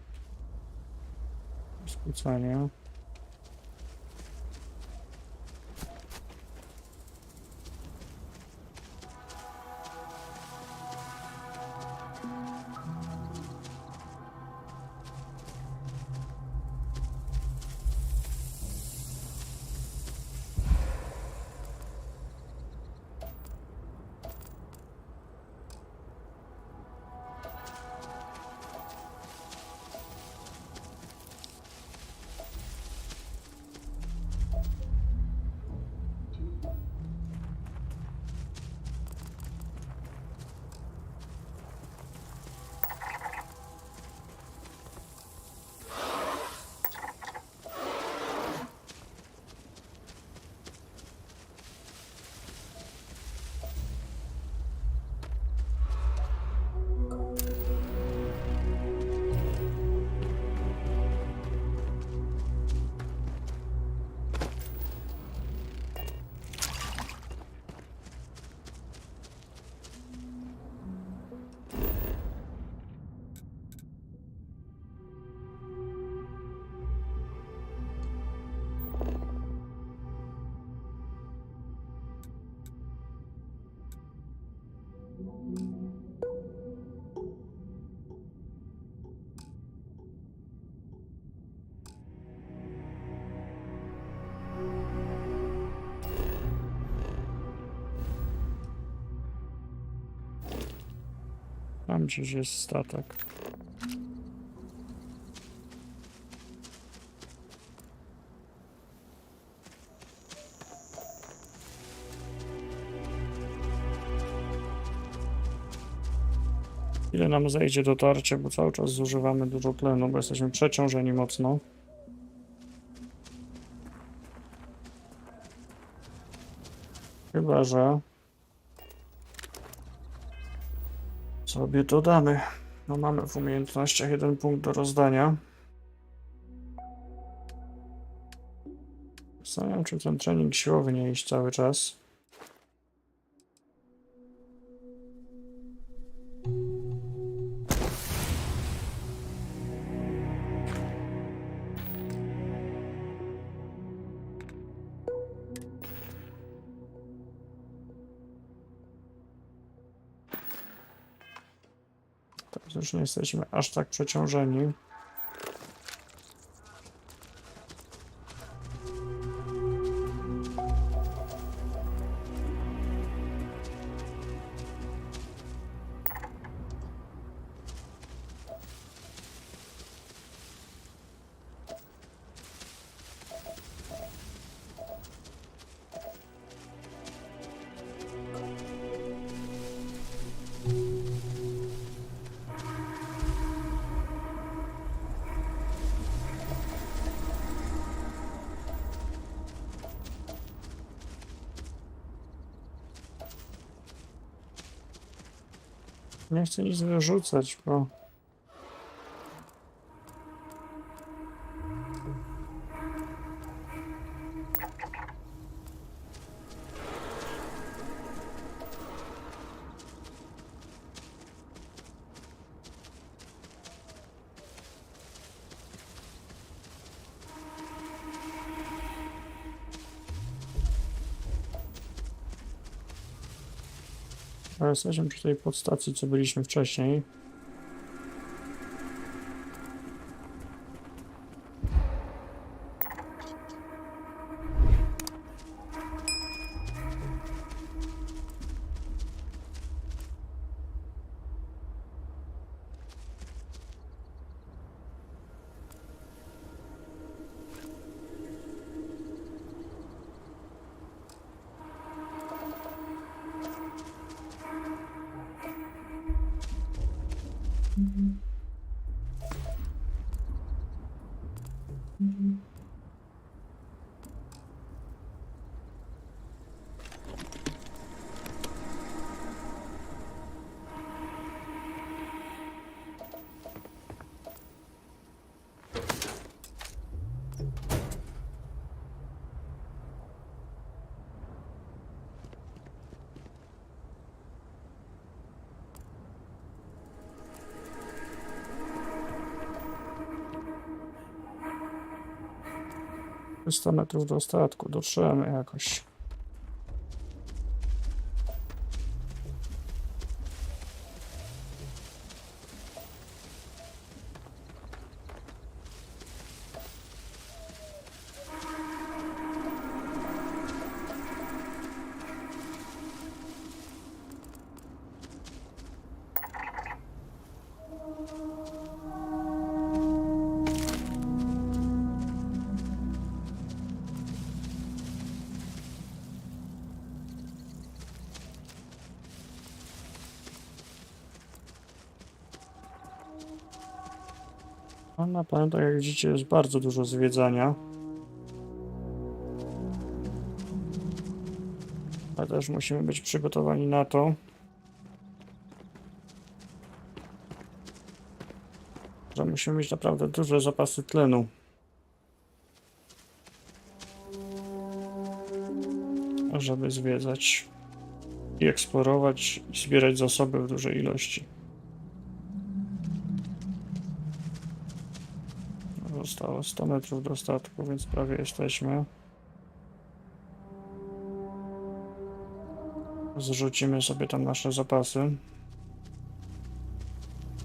Speaker 1: Skrócenie. Tam gdzieś jest statek. Ile nam zejdzie dotarcie, bo cały czas zużywamy dużo tlenu, bo jesteśmy przeciążeni mocno. Chyba że sobie dodamy. No mamy w umiejętnościach 1 punkt do rozdania. Zastanawiam, czy ten trening siłowy nie iść cały czas. Teraz już nie jesteśmy aż tak przeciążeni. Nie chcę nic wyrzucać, bo jesteśmy przy tej podstacji, co byliśmy wcześniej. Yy, 100 metrów do statku, dotrzemy jakoś. A na planetach, jak widzicie, jest bardzo dużo zwiedzania. Ale też musimy być przygotowani na to, że musimy mieć naprawdę duże zapasy tlenu. Żeby zwiedzać i eksplorować i zbierać zasoby w dużej ilości. Zostało 100 metrów do statku, więc prawie jesteśmy. Zrzucimy sobie tam nasze zapasy.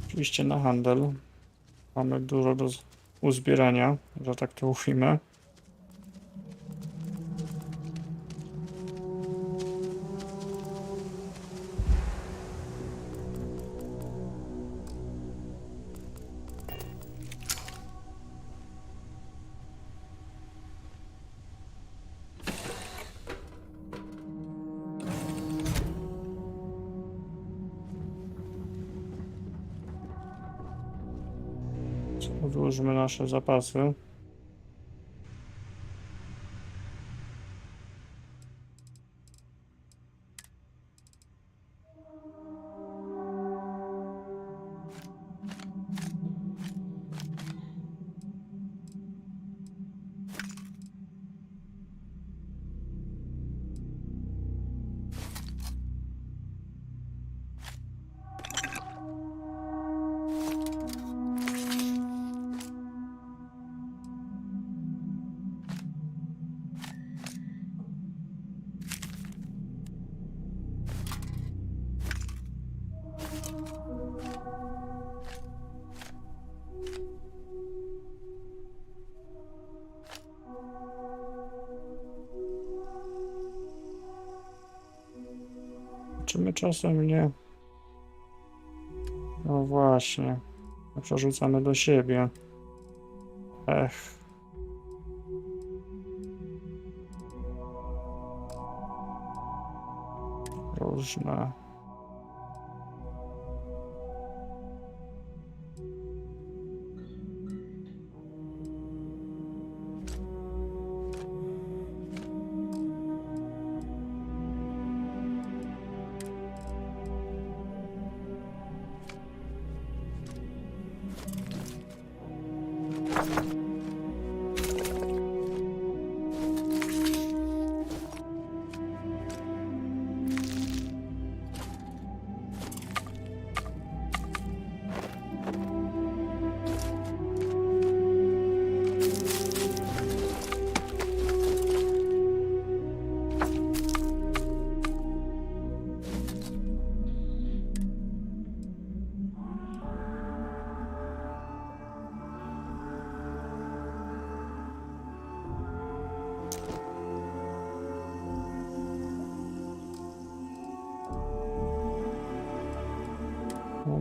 Speaker 1: Oczywiście na handel. Mamy dużo do uzbierania, że tak to ujmę. Odłóżmy nasze zapasy. Czy my czasem nie... No właśnie. Przerzucamy do siebie. Ech. Różne.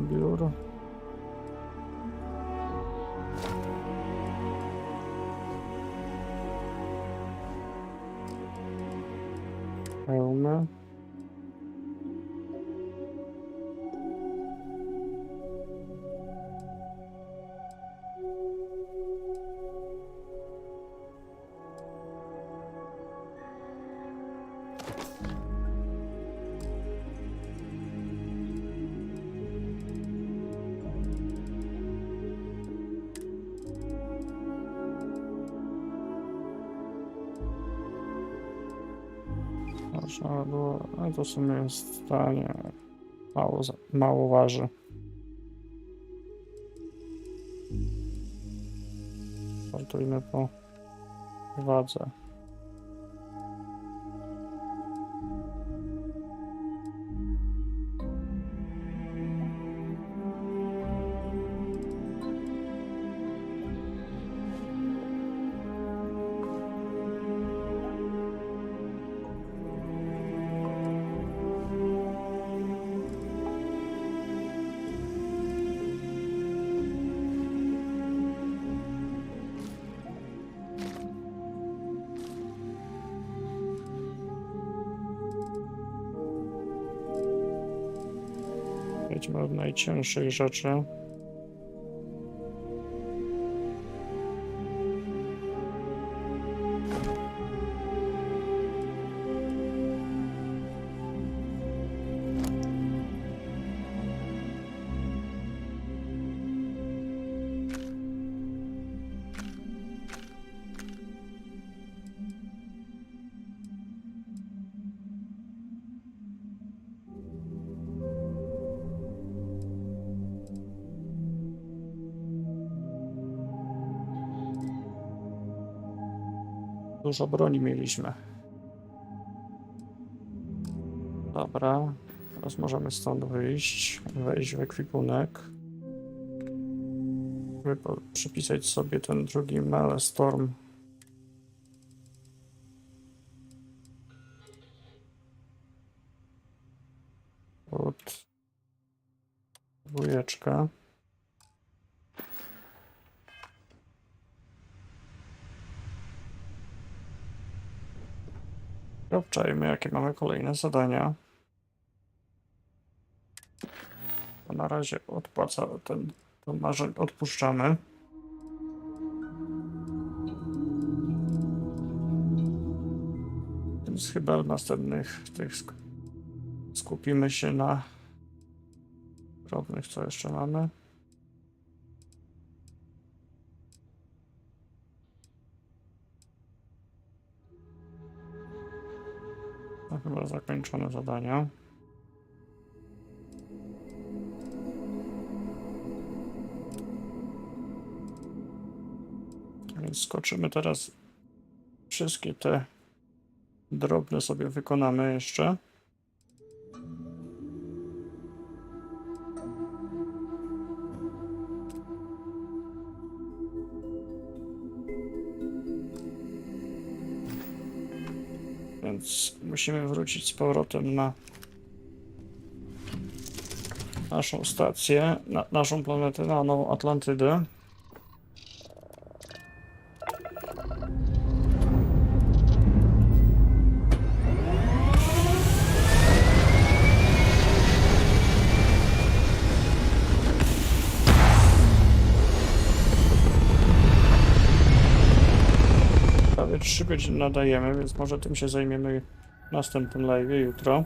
Speaker 1: Biuro. Hełmy. Można było, ale to w sumie jest tanie, mało waży. Startujmy po wadze. Przejdźmy od najcięższych rzeczy. Dużo broni mieliśmy. Dobra, teraz możemy stąd wyjść, wejść w ekwipunek. Przypisać sobie ten drugi Storm. Pod dwójeczkę. Obczajmy, jakie mamy kolejne zadania. A na razie to marzeń odpuszczamy. Więc chyba w następnych tych skupimy się na drobnych, co jeszcze mamy. To chyba zakończone zadania. Więc skoczymy teraz. Wszystkie te drobne sobie wykonamy jeszcze. Więc musimy wrócić z powrotem na naszą stację, naszą planetę, na Nową Atlantydę. Prawie 3 godziny nadajemy, więc może tym się zajmiemy w następnym live jutro.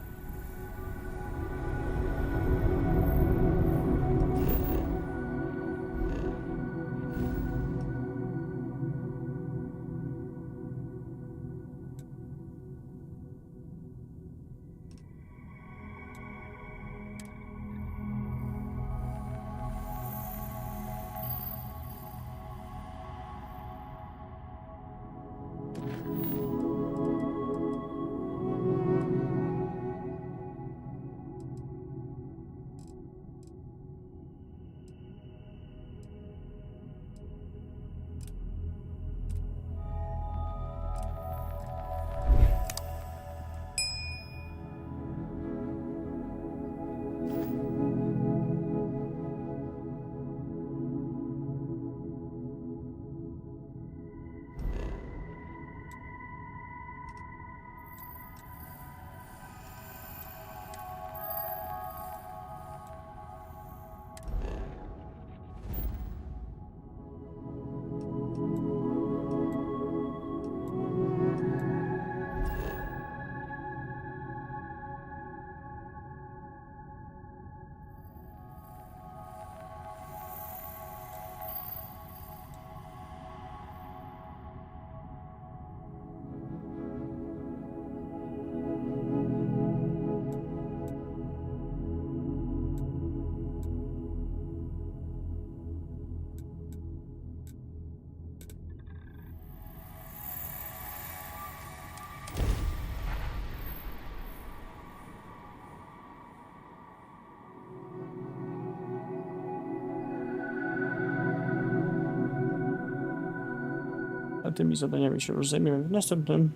Speaker 1: A tymi zadaniami się już zajmiemy w następnym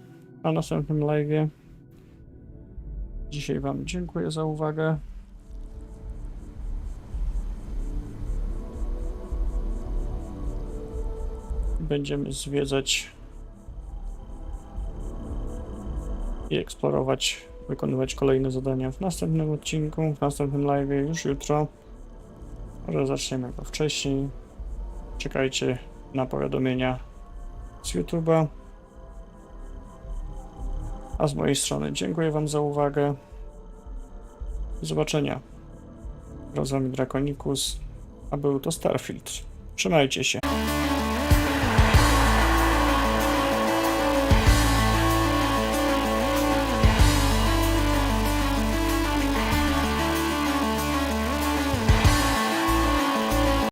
Speaker 1: live'ie. Dzisiaj Wam dziękuję za uwagę. Będziemy zwiedzać i eksplorować, wykonywać kolejne zadania w następnym odcinku, w następnym live'ie już jutro. Może zaczniemy go wcześniej. Czekajcie na powiadomienia z YouTube'a. A z mojej strony dziękuję Wam za uwagę. Do zobaczenia. Wraz z Wami Drakonikus, a był to Starfield. Trzymajcie się.